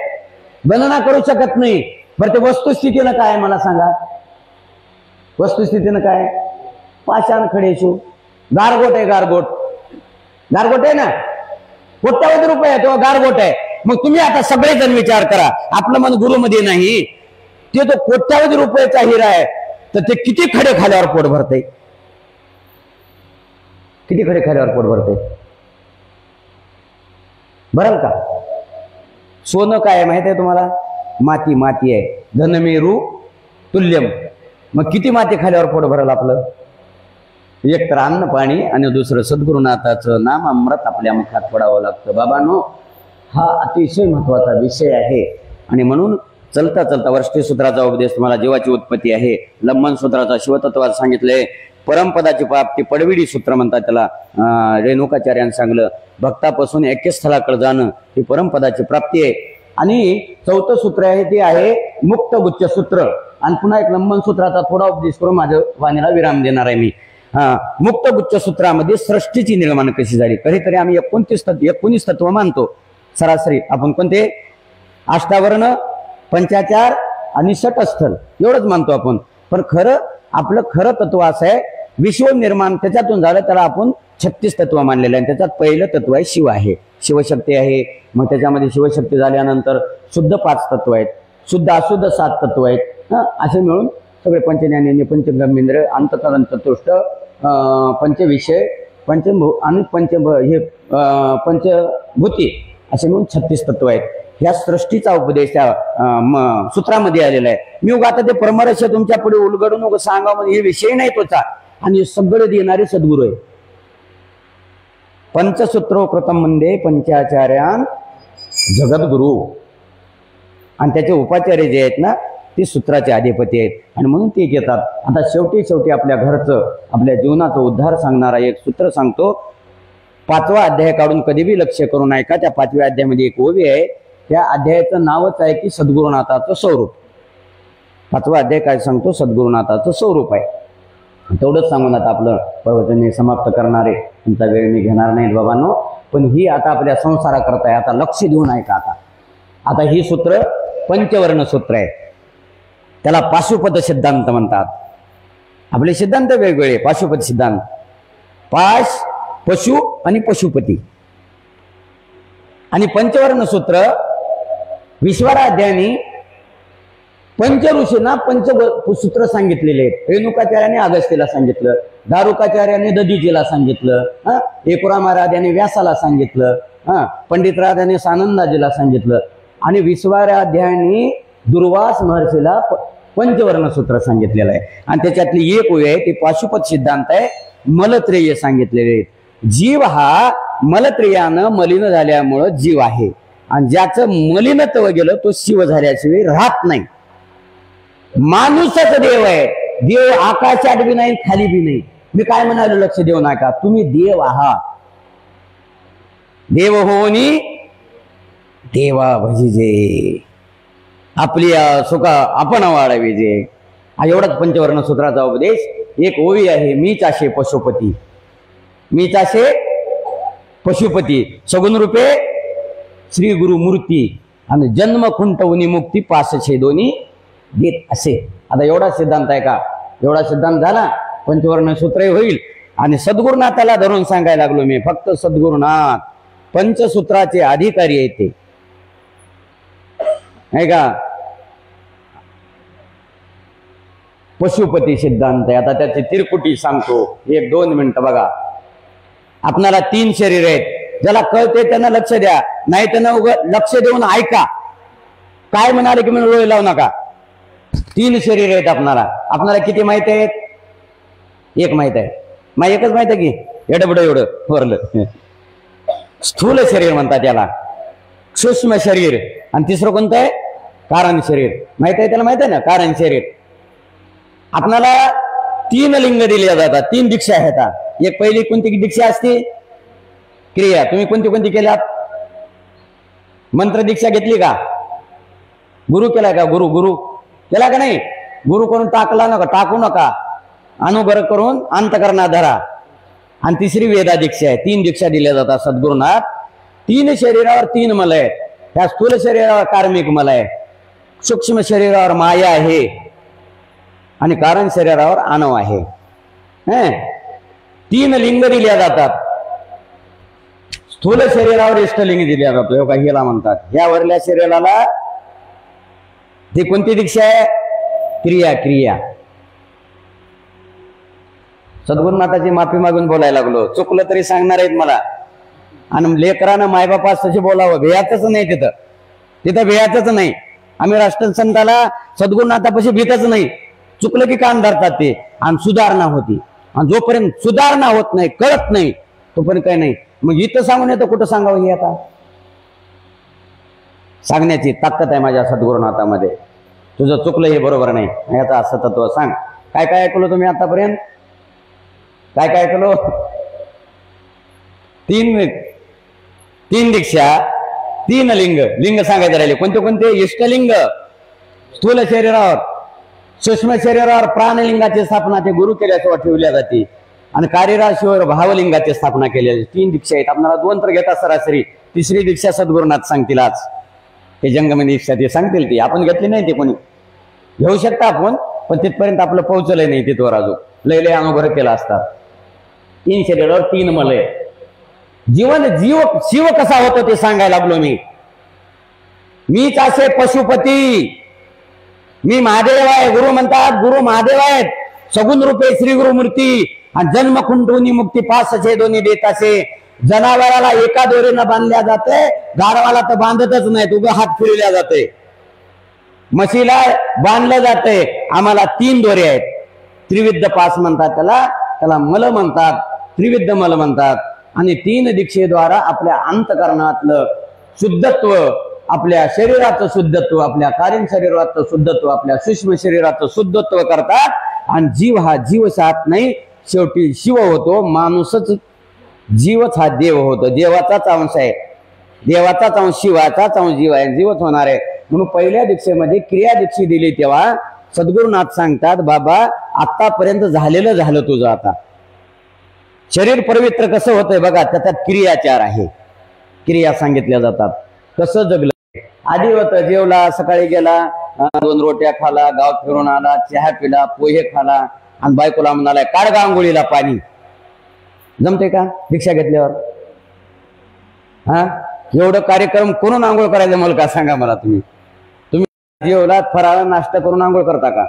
गणना करू शकत नाही. बरं ते वस्तुस्थितीनं काय आहे मला सांगा, वस्तुस्थितीनं काय? पाषाण खडेशू, गारगोट आहे, गारगोट, गारगोट आहे ना, कोट्यावधी रुपये आहे तो गारगोट आहे. मग तुम्ही आता सगळेजण विचार करा, आपलं मन गुरुमध्ये नाही, ते तो कोट्यावधी रुपयाचा हिरा आहे, तर ते किती खडे खाल्यावर पोट भरते, किती खडे खाल्यावर पोट भरते भरल का? सोनं काय आहे माहिती आहे तुम्हाला? माती, माती आहे. धनमेरू तुल्यम. मग किती माती खाल्यावर पोट भरल आपलं? एक तर अन्न पाणी आणि दुसरं सद्गुरुनाथाचं नाम अमृत आपल्या मुखात पडावं लागतं. बाबांनो, हा अतिशय महत्वाचा विषय आहे. आणि म्हणून चलता चलता वर्ष्टी सूत्राचा उपदेश तुम्हाला जीवाची उत्पत्ती आहे, लंबन सूत्राचा शिवतत्वात सांगितलंय, परमपदाची प्राप्ती पडविडी सूत्र म्हणतात त्याला, रेणुकाचार्यानं सांगलं, भक्तापासून ऐक्यस्थळाकडे जाणं ही परमपदाची प्राप्ती आहे. आणि चौथं सूत्र आहे ते आहे मुक्त गुच्छ सूत्र. आणि पुन्हा एक लंबन सूत्राचा थोडा उपदेश करून माझ्या वाणीला विराम देणार आहे मी. मुक्त गुच्छ सूत्रामध्ये सृष्टीची निर्माण कशी झाली. कधीतरी आम्ही 19 तत्व मानतो सरासरी. आपण कोणते? अष्टावर्ण, पंचाचार आणि षटस्थल एवढंच मानतो आपण. पण खरं आपलं खरं तत्व असं आहे, विश्व निर्माण त्याच्यातून झालं, त्याला आपण 36 तत्व मानलेलं आहे. त्याच्यात पहिलं तत्व आहे शिव आहे, शिवशक्ती आहे. मग त्याच्यामध्ये शिवशक्ती झाल्यानंतर शुद्ध 5 तत्व आहेत, शुद्ध अशुद्ध 7 तत्व आहेत. असे मिळून सगळे पंचज्ञानेंद्रिय, पंचब्रह्मेंद्रिय, अंतःकरण चतुष्ट, पंचविषय, आणि पंचभूती असे मिळून 36 तत्व आहेत. ह्या सृष्टीचा उपदेश त्या सूत्रामध्ये आलेला आहे. मी उगा आता ते परमरहस्य तुमच्या पुढे उलगडून सांगा म्हणजे हे विषय नाही तोचा. आणि सगळे देणारे सद्गुरू आहे. पंचसूत्रो कृतम मंदे पंचाचार्यान जगद्गुरु. आणि त्याचे उपाचार्य जे आहेत ना, ते सूत्राचे अधिपती आहेत. आणि म्हणून ते घेतात. आता शेवटी आपल्या घरचं, आपल्या जीवनाचा उद्धार सांगणारा एक सूत्र सांगतो. 5वा अध्याय काढून कधी बी लक्ष करून ऐका. त्या 5व्या अध्यायामध्ये एक ओवी आहे, त्या अध्यायाचं नावच आहे की सद्गुरुनाथाचं स्वरूप. 5वा अध्याय काय सांगतो? सद्गुरुनाथाचं स्वरूप आहे. तेवढंच सांगून आता आपलं प्रवचन मी समाप्त करणारे. तुमचा वेळ मी घेणार नाहीत बाबांनो. पण ही आता आपल्या संसारा करताय, आता लक्ष देऊन ऐका. आता ही सूत्र पंचवर्ण सूत्र आहे. त्याला पाशुपत सिद्धांत म्हणतात. आपले सिद्धांत वेगवेगळे. पाशुपत सिद्धांत, पाश, पशु आणि पशुपती. आणि पंचवर्ण सूत्र 20व्या अध्यायाने पंच ऋषींना पंचसूत्र सांगितलेले आहेत. रेणुकाचार्याने अगस्तीला सांगितलं, दारुकाचार्याने दधीजीला सांगितलं, एकुरा महाराजांनी व्यासाला सांगितलं, पंडितराजाने सानंदाजीला सांगितलं. आणि 20व्या अध्यायाने दुर्वास महर्षीला पंचवर्ण सूत्र सांगितलेलं आहे. आणि त्याच्यातली एक ओवी आहे, ते पाशुपत सिद्धांत आहे. मलत्रेय सांगितलेले आहेत. जीव हा मलत्रेयानं मलिन झाल्यामुळं जीव आहे. आणि ज्याचं मलिनत्व गेलं तो शिव झाल्याशिवाय राहत नाही. माणूसच देव आहे. देव आकाशात बी नाही, खाली बी नाही. मी काय म्हणालो, लक्ष देऊ नका. तुम्ही देव आहात. देव होनी देवा भजिजे, आपली सुख आपण वाढविजे. हा एवढाच पंचवर्ण सूत्राचा उपदेश. एक ओवी आहे, मीच असे पशुपती, मीच असे पशुपती, सगुण रूपे श्री गुरु मूर्ती आणि जन्म खुंटवणी मुक्ती पास छेदोनी देत असे. आता एवढा सिद्धांत आहे का? एवढा सिद्धांत झाला पंचवर्ण सूत्र होईल. आणि सद्गुरुनाथाला धरून सांगायला लागलो मी, फक्त सद्गुरुनाथ पंचसूत्राचे अधिकारी आहे ते, नाही का? पशुपती सिद्धांत आहे. आता त्याची तिरकुटी सांगतो, 1-2 मिनिटं बघा. आपणाला 3 शरीर आहेत. ज्याला कळते त्यांना लक्ष द्या, नाही त्यांना लक्ष देऊन ऐका. काय म्हणाले की म्हणून डोळे लावू नका. 3 शरीर आहेत आपणाला किती माहित आहेत? 1 माहित आहे. मग एकच माहित आहे की एवढं वरलं. स्थूल शरीर म्हणतात त्याला, सूक्ष्म शरीर, आणि तिसरं कोणतं आहे? कारण शरीर. माहित आहे त्याला? माहित आहे ना कारण शरीर. आपणाला 3 लिंग दिले जातात, 3 दीक्षा आहेत. एक पहिली कोणती दीक्षा असते? क्रिया. तुम्ही कोणती केल्यात? मंत्र दीक्षा घेतली का? गुरु केलाय का? गुरु केला का नाही? गुरु करून टाकू नका, अनुग्रह करून अंतकरणात धरा. आणि तिसरी वेदा दीक्षा आहे. 3 दीक्षा दिल्या जातात सद्गुरुनाथ. 3 शरीरावर 3 मल आहेत. त्या स्थूल शरीरावर कार्मिक मल आहे, सूक्ष्म शरीरावर माया आहे, आणि कारण शरीरावर आणव आहे. 3 लिंग दिल्या जातात. स्थूल शरीरावर इष्टलिंग दिल्या जातो, हिला म्हणतात. ह्या वरल्या शरीराला ती कोणती दीक्षा आहे? क्रिया. सद्गुरुनाथाची माफी मागून बोलायला लागलो, चुकलं तरी सांगणार आहेत मला. आणि लेकरानं मायबापास तसे बोलावं, भेयाचंच नाही तिथं भेयाचंच नाही. आम्ही राष्ट्रसंताला सद्गुरुनाथापाशी भीतच नाही. चुकलं की कान धरतात ते, आणि सुधारणा होती. आणि जोपर्यंत सुधारणा होत नाही, कळत नाही, तोपर्यंत काही नाही. मग इथं सांगून येतं, कुठं सांगावं? हे आता सांगण्याची ताकद आहे माझ्या सद्गुरुनाथामध्ये. तुझं चुकलं हे बरोबर नाही, याचा असं तत्व सांग. काय काय ऐकलो तुम्ही आतापर्यंत? काय काय ऐकलो? 3 दीक्षा, 3 लिंग सांगायचे राहिले. कोणते? इष्टलिंग स्थूल शरीरावर, सूक्ष्म शरीरावर प्राणलिंगाची स्थापना ते गुरु केल्याशिवाय ठेवल्या जाते. आणि कार्यराशीवर भावलिंगाची स्थापना केलेली. 3 दीक्षा आहेत. आपल्याला 2 तर घेतात सरासरी. 3री दीक्षा सद्गुरुनाथ सांगतील आज. ते जंगम दीक्षा ते सांगतील. ती आपण घेतली नाही. ते कोणी घेऊ शकता आपण, पण तिथपर्यंत आपलं पोहोचलंय नाही. तिथवर अजून लय अनुभव केला असतात. 3 शरीरावर 3 मल आहे. शिव कसा होतो ते सांगायला लागलो मी. मीच असे पशुपती, मी महादेव आहे. गुरु म्हणतात, गुरु महादेव आहेत. सगुण रूपे श्री गुरु मूर्ती, आणि जन्म खुंटवणी मुक्ती पास छेदोनी देत असे. जनावराला एका दोरीनं बांधल्या जाते, गाढवाला तर बांधतच नाही, उभं हात फिरवल्या जाते. म्हशीला बांधलं जाते. आम्हाला 3 दोरे आहेत. त्रिविध पास म्हणतात त्याला मल म्हणतात, त्रिविध मल म्हणतात. आणि 3 दीक्षेद्वारा आपल्या अंतकरणातलं शुद्धत्व, आपल्या शरीराचं शुद्धत्व, आपल्या कारण शरीराचं शुद्धत्व, आपल्या सूक्ष्म शरीराचं शुद्धत्व करतात. आणि जीव हा जीव साथ नाही, शेवटी शिव होतो. माणूसच, जीवच हा देव होतो. देवाचाच अंश आहे. देवाचाच अंश, शिवाचाच अंश जीव आहे. जीवच होणार आहे. म्हणून पहिल्या दीक्षेमध्ये क्रिया दीक्षा दिली तेव्हा सद्गुरुनाथ सांगतात, बाबा आतापर्यंत झालं तुझं. आता शरीर पवित्र कसं होतंय बघा, त्याच्यात क्रियाचार आहे. क्रिया सांगितल्या जातात. कसं जगलं? आधी होतं, जेवला, सकाळी गेला, 2 रोट्या खाला, गाव फिरून आला, चहा पिला, पोहे खाला, आणि बायकोला म्हणाला काढ आंघोळीला पाणी. जमते का दीक्षा घेतल्यावर? एवढं कार्यक्रम करून आंघोळ करायचं मला का सांगा मला. तुम्ही जेवलात, फराळ नाश्ता करून आंघोळ करता का?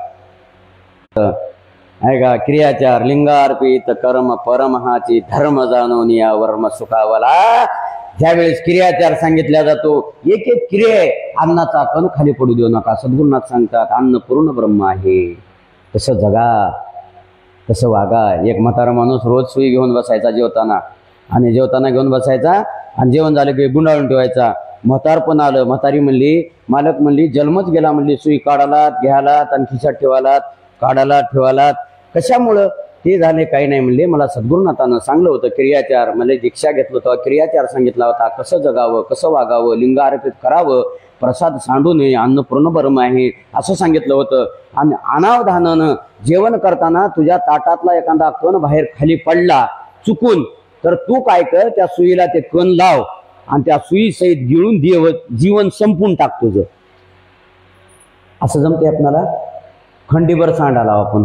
आहे का? क्रियाचार. लिंगार्पित कर्म परमहाची धर्म जाणून या वर्म सुखावला. ज्यावेळेस क्रियाचार सांगितला जातो, एक क्रिया आहे. अन्नाचा कण खाली पडू देऊ नका. सद्गुरुनाथ सांगतात, अन्न पूर्ण ब्रह्म आहे. तसं जगा, तसं वागा. एक म्हातारा माणूस रोज सुई घेऊन बसायचा जेवताना, आणि जेवताना घेऊन बसायचा, आणि जेवण झालं की गुंडाळून ठेवायचा. म्हातारपण आलं, म्हातारी म्हणली, मालक म्हणली, जन्मच गेला म्हणली, सुई काढालात, घ्यालात, आणि खिशात ठेवालात, काढालात, ठेवालात. कशामुळं? ते झाले काही नाही म्हणले, मला सद्गुरुनाथानं सांगलं होतं क्रियाचार. मला दीक्षा घेतलं होतं, क्रियाचार सांगितला होता. कसं जगावं, कसं वागावं, लिंग अर्पित करावं, प्रसाद सांडू नये, अन्न पूर्ण ब्रह्म आहे असं सांगितलं होतं. आणि अनावधानानं जेवण करताना तुझ्या ताटातला एखादा कण बाहेर खाली पडला चुकून, तर तू काय कर, त्या सुईला ते कण लाव, आणि त्या सुईसहित गिळून जीवन संपून टाकतो तुझं. असं जमते आपल्याला? खंडीभर सांडाला आपण.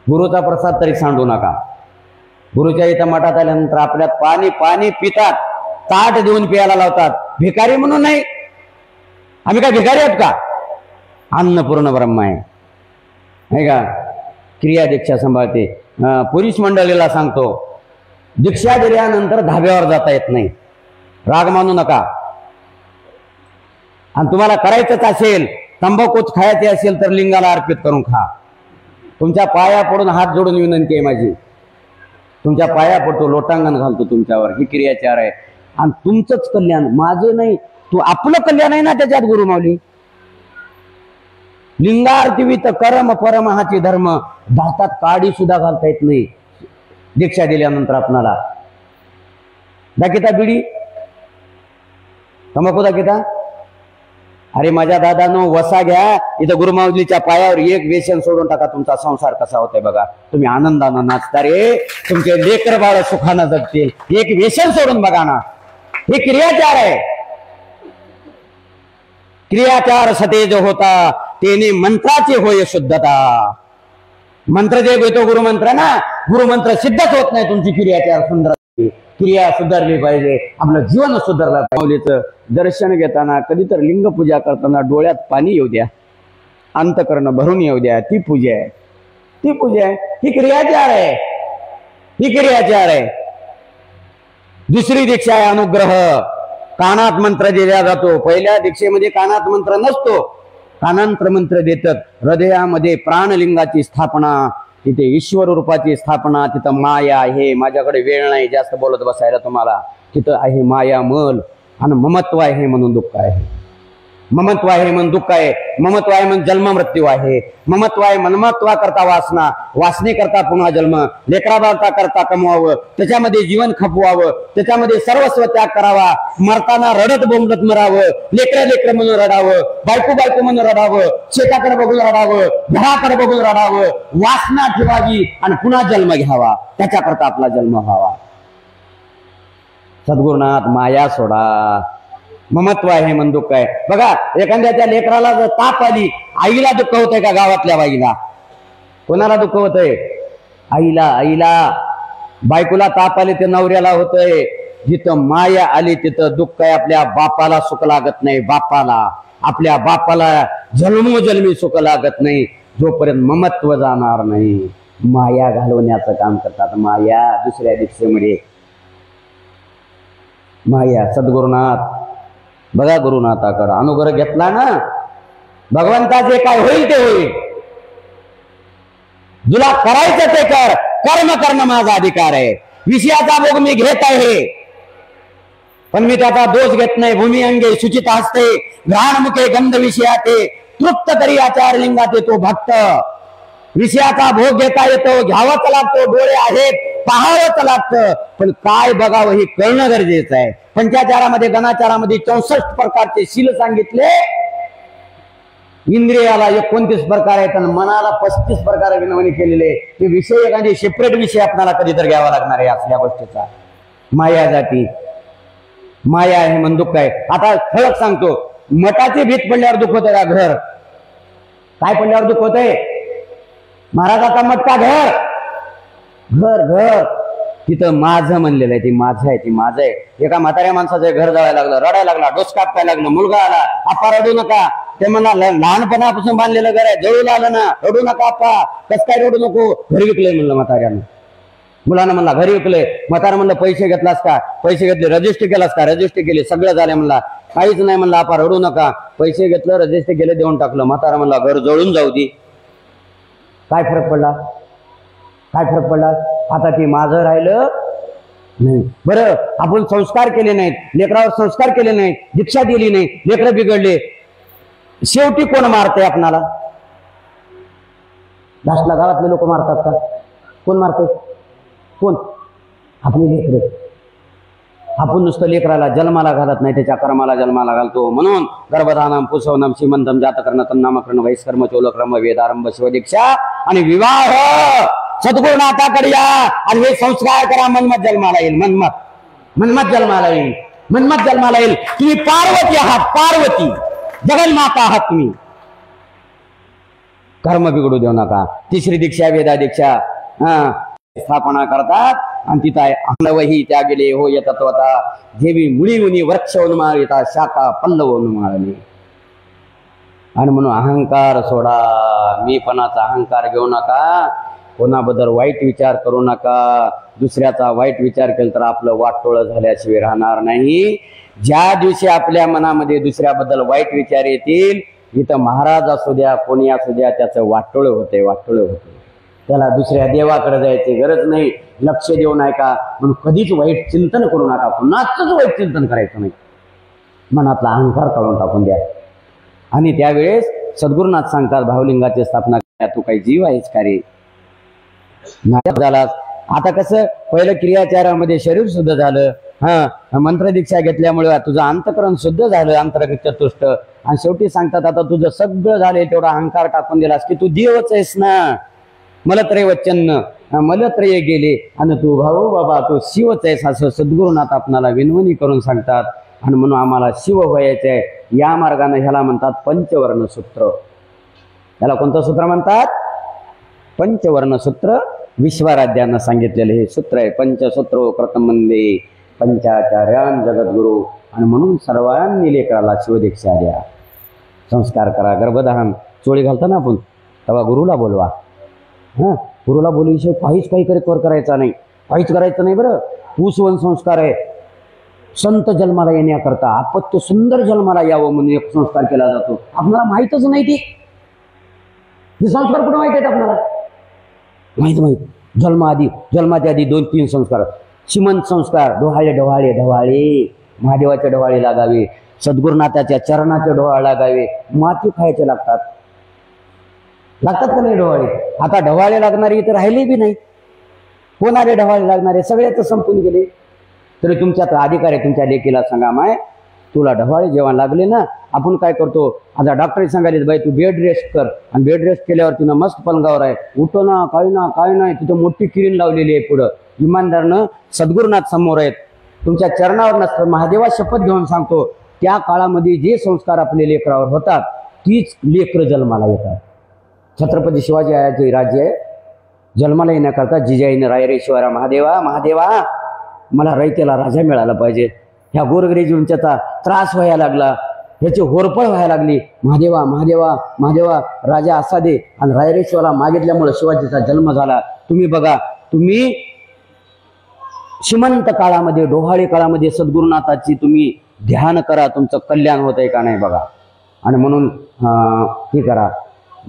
गुरुचा प्रसाद तरी सांडू नका. गुरुच्या इथं मठात आल्यानंतर आपल्यात पाणी पाणी पितात, ताट देऊन प्यायला लावतात. भिकारी म्हणून नाही, आम्ही काय भिकारी आहोत का? अन्नपूर्ण ब्रह्म आहे का? क्रिया दीक्षा सांभाळते. पुरुष मंडळीला सांगतो, दीक्षा दिल्यानंतर धाब्यावर जाता येत नाही, राग मानू नका. आणि तुम्हाला करायचंच असेल, तंबाखूच खायचे असेल तर लिंगाला अर्पित करून खा. तुमच्या पाया पडून हात जोडून विनंती आहे माझी, तुमच्या पाया पडतो, लोटांगण घालतो तुमच्यावर. ही क्रियाचार आहे. आणि तुमचंच कल्याण, माझं नाही. तू आपलं कल्याण आहे ना त्याच्यात गुरु माऊली. लिंगार्थिवित कर्म परम हाची धर्म. दातात काडी सुद्धा घालता येत नाही दीक्षा दिल्यानंतर आपणाला. दाखिता बिडी, तंबाखू दाखिता. अरे माझ्या दादानो, वसा घ्या. इथं गुरुमाऊलीच्या पायावर एक व्यसन सोडून टाका, तुमचा संसार कसा होतोय बघा. तुम्ही आनंदानं नाचता रे, तुमचे लेकर बाळ सुखानं जगतील. एक व्यसन सोडून बघा ना. हे क्रियाचार आहे. क्रियाचार सतेज होता, तेने मंत्राची होय शुद्धता. मंत्र जे घेतो गुरुमंत्र ना, गुरुमंत्र सिद्धच होत नाही तुमची क्रियाचार सुंदर. क्रिया सुधारली पाहिजे, आपलं जीवन सुधारलं पाहिजे. दर्शन घेताना, कधीतरी लिंग पूजा करताना डोळ्यात पाणी येऊ द्या, अंतकरण भरून येऊ द्या. ती पूजा आहे, ती पूजा आहे. ही क्रियाचार आहे, ही क्रियाचार आहे. दुसरी दीक्षा आहे अनुग्रह. कानात मंत्र दिला जातो. पहिल्या दीक्षेमध्ये कानात मंत्र नसतो, कानांतर मंत्र देतात. हृदयामध्ये प्राणलिंगाची स्थापना, तिथे ईश्वर रूपाची स्थापना. तिथं माया आहे. माझ्याकडे वेळ नाही जास्त बोलत बसायला तुम्हाला. तिथं आहे माया मल. आणि ममत्व आहे म्हणून दुःख आहे. ममत्व आहे म्हणून दुःख आहे. ममत्व आहे म्हणून जन्म मृत्यू आहे. ममत्व आहे मन्मत्वा करता वासना, वासने करता पुन्हा जन्म. लेकराबाळता करता कमवावं, त्याच्यामध्ये जीवन खपवावं, त्याच्यामध्ये सर्वस्व त्याग करावा. मरताना रडत बोंबलत मरावं, लेकर म्हणून रडावं, बायको म्हणून रडावं, शेताकडे बघून रडावं, घराकडे बघून रडावं. वासना ठेवावी आणि पुन्हा जन्म घ्यावा, त्याच्याकरता आपला जन्म व्हावा. सद्गुरुनाथ माया सोडा. ममत्व आहे म्हणून दुःख आहे. बघा, एखाद्याच्या लेकराला जर ताप आली, आईला दुःख होतंय का? गावातल्या बाईला. कोणाला दुःख होतंय? आईला. आईला. बायकोला ताप आले ते नवऱ्याला होतंय. जिथं माया आली तिथं दुःख आहे. आपल्या बापाला सुख लागत नाही. बापाला, आपल्या बापाला जन्मोजन्मी सुख लागत नाही जोपर्यंत ममत्व जाणार नाही. माया घालवण्याचं काम करतात. माया. दुसऱ्या दीक्षेमध्ये माया. सद्गुरुनाथ बघा, गुरुनाथाकडे अनुग्रह घेतला ना, भगवंताचे काय होईल ते होईल. तुला करायचं ते कर. कर्म करणं माझा अधिकार आहे. विषयाचा भोग मी घेत आहे, पण मी त्याचा दोष घेत नाही. भूमी अंगे सुचित असते, घ्राण मुखे गंध विषयाते, तृप्त तरी आचार लिंगाते तो भक्त. विषयाचा भोग घेता येतो, घ्यावाच लागतो, डोळे आहेत, पाहावंच लागतं, पण काय बघावं हे कळणं गरजेचं आहे. पंचाचारामध्ये, गणाचारामध्ये 64 प्रकारचे शील सांगितले. इंद्रियाला 29 प्रकार आहेत आणि मनाला 35 प्रकार विनवणी केलेले. हे विषय एखादी सेपरेट विषय आपल्याला कधीतरी घ्यावा लागणार आहे असल्या गोष्टीचा. माया जाती. माया आहे म्हणून दुःख आहे. आता फरक सांगतो. मठाची भीत पडल्यावर दुःख होतंय का? घर. काय पडल्यावर दुःख होतंय? महाराजाचा मठ का? घर. घर. घर. तिथं माझं म्हणलेलं आहे. ती माझं आहे, ती माझं आहे. एका म्हाताऱ्या माणसाचं घर जायला लागलं, रडायला लागला, डोसका पायला लागलं. मुलगा आला, आपा रडू नका. ते म्हणा, लहानपणापासून बांधलेलं घर आहे, जळून आलं ना, रडू नका आपा. कस काय रडू नको? घरी विकलंय म्हणलं म्हाताऱ्यानं. मुलानं म्हणला घरी विकलंय. म्हातारा म्हणलं पैसे घेतलास का? पैसे घेतले. रजिस्ट्री केलास का? रजिस्ट्री केली. सगळं झालं म्हणला. काहीच नाही म्हणलं. आपा रडू नका. पैसे घेतलं, रजिस्ट्री केले, देऊन टाकलं. म्हातारा म्हणला घर जळून जाऊ दे. काय फरक पडला? काय फरक पडला? आता ते माझं राहिलं नाही. बरं, आपण संस्कार केले नाहीत, लेकरावर संस्कार केले नाहीत, दीक्षा दिली नाही, लेकरं बिघडले. शेवटी कोण मारते आपणाला? दासला गावातले लोक मारतात का? कोण मारते? कोण? आपली लेकरं. आपण नुसतं लेकराला जन्माला घालत नाही, त्याच्या कर्माला जन्माला घालतो. म्हणून गर्भधानम, पुसवनम, सीमंतम, जातकर्ण, तन्नामकर्ण, वैस्कर्म, चोलक्रम, वेदारंभ, शिवदीक्षा आणि विवाह. सद्गुरुनाथाकडे या आणि हे संस्कार करा. मनमत जन्माला येईल. मनमत जन्माला येईल. मन्मथ जन्माला येईल. तुम्ही पार्वती आहात, पार्वती जगन्माता आहात तुम्ही. कर्म बिघडू देऊ नका. तिसरी दीक्षा वेदा दीक्षा स्थापना करतात आणि तिथं आहे अनवही त्या गेले हो तत्वता जेवी मुळी मुनी वृक्ष उन्माळिता शाखा पल्लव उन्माळली. आणि म्हणून अहंकार सोडा, मीपणाचा अहंकार घेऊ नका. कोणाबद्दल वाईट विचार करू नका. दुसऱ्याचा वाईट विचार केला तर आपलं वाटोळं झाल्याशिवाय राहणार नाही. ज्या दिवशी आपल्या मनामध्ये दुसऱ्याबद्दल वाईट विचार येतील, इथं महाराज असू द्या कोणी असू द्या, त्याचं वाटोळं होते, वाटोळं होते. त्याला दुसऱ्या देवाकडे जायची गरज नाही. लक्ष देऊ नये का म्हणून कधीच वाईट चिंतन करू नका. कुणाचंच वाईट चिंतन करायचं नाही. मनातला अहंकार काढून टाकून द्या. आणि त्यावेळेस सद्गुरुनाथ सांगतात भावलिंगाची स्थापना करा. तू काही जीव आहेस का रे? झालास. आता कसं पहिलं क्रियाचारामध्ये शरीर शुद्ध झालं, मंत्र दीक्षा घेतल्यामुळे तुझं अंतकरण शुद्ध झालं, अंतर्गत चतुष्ट. आणि शेवटी सांगतात आता तुझं सगळं झालंय, तेवढा अहंकार टाकून दिलास की तू देवच आहेस ना. मलत्रय वच्चन्न मलत्रय गेले आणि तू भाऊ बाबा तू शिवच आहेस असं सद्गुरुनाथ आपणाला विनवणी करून सांगतात. आणि म्हणून आम्हाला शिव व्हायचं आहे. या मार्गाने ह्याला म्हणतात पंचवर्ण सूत्र. ह्याला कोणतं सूत्र म्हणतात? पंचवर्ण सूत्र. विश्वाराध्यानं सांगितलेलं हे सूत्र आहे. पंचसूत्रो प्रथम वंदे पंचाचार्यान जगद्गुरु. आणि म्हणून सर्वांनी लेकराला शिवदीक्षा द्या, संस्कार करा. गर्भधारण चोळी घालता ना आपण, तेव्हा गुरुला बोलवा. गुरुला बोलविषयी काहीच काही करायचा नाही, काहीच करायचं नाही. बरं, पुसवन संस्कार आहे. संत जन्माला येण्याकरता अपत्य सुंदर जन्माला यावं म्हणून एक संस्कार केला जातो. आपल्याला माहीतच नाही ते संस्कार कुठे माहित आहेत आपल्याला? माहीत जन्माच्या आधी 2-3 संस्कार. श्रीमंत संस्कार, डोहाळे ढवाळे ढवाळे, महादेवाचे ढवाळे लागावे, सद्गुरुनाथाच्या चरणाचे ढोहाळे लागावे. माती खायचे लागतात का नाही ढवाळे? आता ढवाळे लागणारे इथे राहिले बी नाही. कोणारे ढवाळे लागणारे? सगळ्याच संपून गेले. तरी तुमच्यात अधिकार आहे. तुमच्या लेकीला सांगा, माय तुला ढवाळे जेव्हा लागले ना, आपण काय करतो, आता डॉक्टरही सांगायले बाई तू बेड रेस्ट कर. आणि बेड रेस्ट केल्यावर तिनं मस्त पलंगावर आहे, उठो ना, काय नाही. तिथं मोठी किरीन लावलेली आहे पुढं. इमानदारनं सद्गुरुनाथ समोर आहेत, तुमच्या चरणावर नसतं. महादेवा शपथ घेऊन सांगतो, त्या काळामध्ये जे संस्कार आपले लेकरावर होतात तीच लेकरं जन्माला येतात. छत्रपती शिवाजी राज्य आहे, जन्माला येण्याकरता जिजाईने रायरेश्वरा महादेवा मला रयतेला राजा मिळाला पाहिजे. ह्या गोरगरीबींचा त्रास व्हायला लागला, ह्याची होरपळ व्हायला लागली. महादेवा राजा असा दे. आणि रायरेश्वरा मागितल्यामुळे शिवाजीचा जन्म झाला. तुम्ही बघा, तुम्ही श्रीमंत काळामध्ये, डोहाळे काळामध्ये सद्गुरुनाथाची तुम्ही ध्यान करा, तुमचं कल्याण होत आहे का नाही बघा. आणि म्हणून हे करा,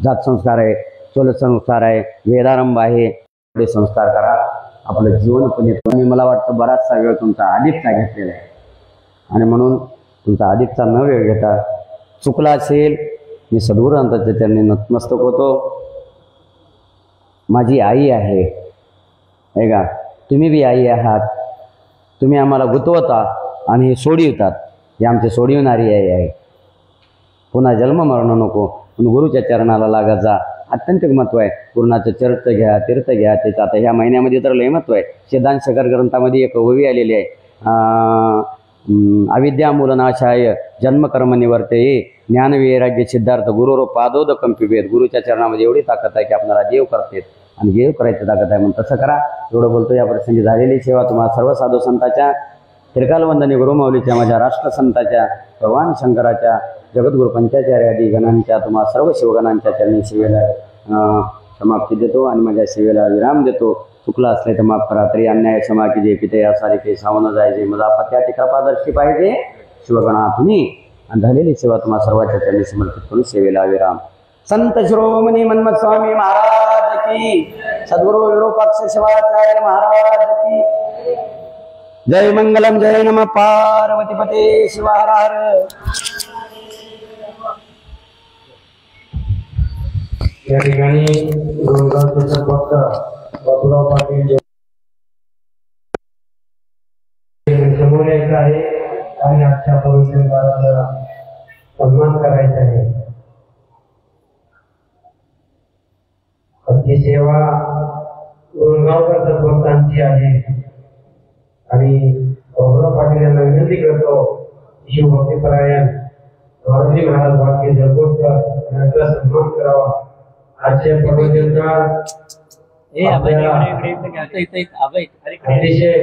जात संस्कार आहे, चोल संस्कार आहे, वेदारंभ आहे, ते संस्कार करा. आपलं जीवन पण येतो. मला वाटतं बराचसा वेळ तुमचा अधिकचा घेतलेला आहे. आणि म्हणून तुमचा अधिकचा न वेळ घेता, चुकला असेल मी सद्गुरुनाथाच्या चरणी नतमस्तक होतो. माझी आई आहे का, तुम्ही बी आई आहात. तुम्ही आम्हाला गुतवता आणि हे सोडवितात. हे आमचे सोडविणारी आई आहे. पुन्हा जन्म मरण नको पण गुरुच्या चरणाला लागत जा. अत्यंत महत्व आहे. गुरुनाचं चरित्र घ्या, तीर्थ घ्या. त्याचं आता ह्या महिन्यामध्ये तर लय महत्व आहे. सिद्धांत ग्रंथामध्ये एक ओवी आलेली आहे, अविद्यामूलनाशाय जन्मकर्म निवर्ते ज्ञानवैराग्य सिद्धार्थ गुरुरो पादोद कंपिभेद. गुरुच्या चरणामध्ये एवढी ताकद आहे की आपल्याला देव करते आणि देव करायची ताकद आहे. म्हणून तसं करा. एवढं बोलतो. या प्रसंगी झालेली सेवा तुम्हाला सर्व साधू संतांच्या, त्रिकालवंदनी गुरुमाऊलीच्या, माझ्या राष्ट्रसंताच्या, भगवान शंकराच्या, जगद्गुरु पंचाचार्य आदी गणांच्या, तुम्हाला सर्व शिवगणांच्या चरणी सेवेला समाप्ती देतो आणि माझ्या सेवेला विराम देतो. चुकला असले तर माफ करा. तरी अन्याय क्षमा की जे पिते यासारे काही सावनं जायचे. मजा पत्याची कृपादर्शी पाहिजे शिवगणा तुम्ही. आणि झालेली सेवा तुम्हाला सर्वांच्या चरणी समर्पित करून सेवेला विराम. संत शिरोमणी मन्मथ स्वामी महाराज की, सद्गुरु विरूपाक्ष शिवाचार्य महाराज की जय. मंगलम जय नम पार्वती पते शिव हर हर. या ठिकाणी गोंगावचे सरभक्त बापूराव पाटील समोर यायचं आहे आणि आजच्या पवित्र सन्मान करायचा आहे. ही सेवा गोंगावकर सरभक्तांची आहे आणि बाबुराव पाटील यांना विनंती करतो शिवभक्तीपरायण गौरवजी महाराज वाक्य जगोदकर यांचा सन्मान करावा. आजच्या पर्वदिवसा अतिशय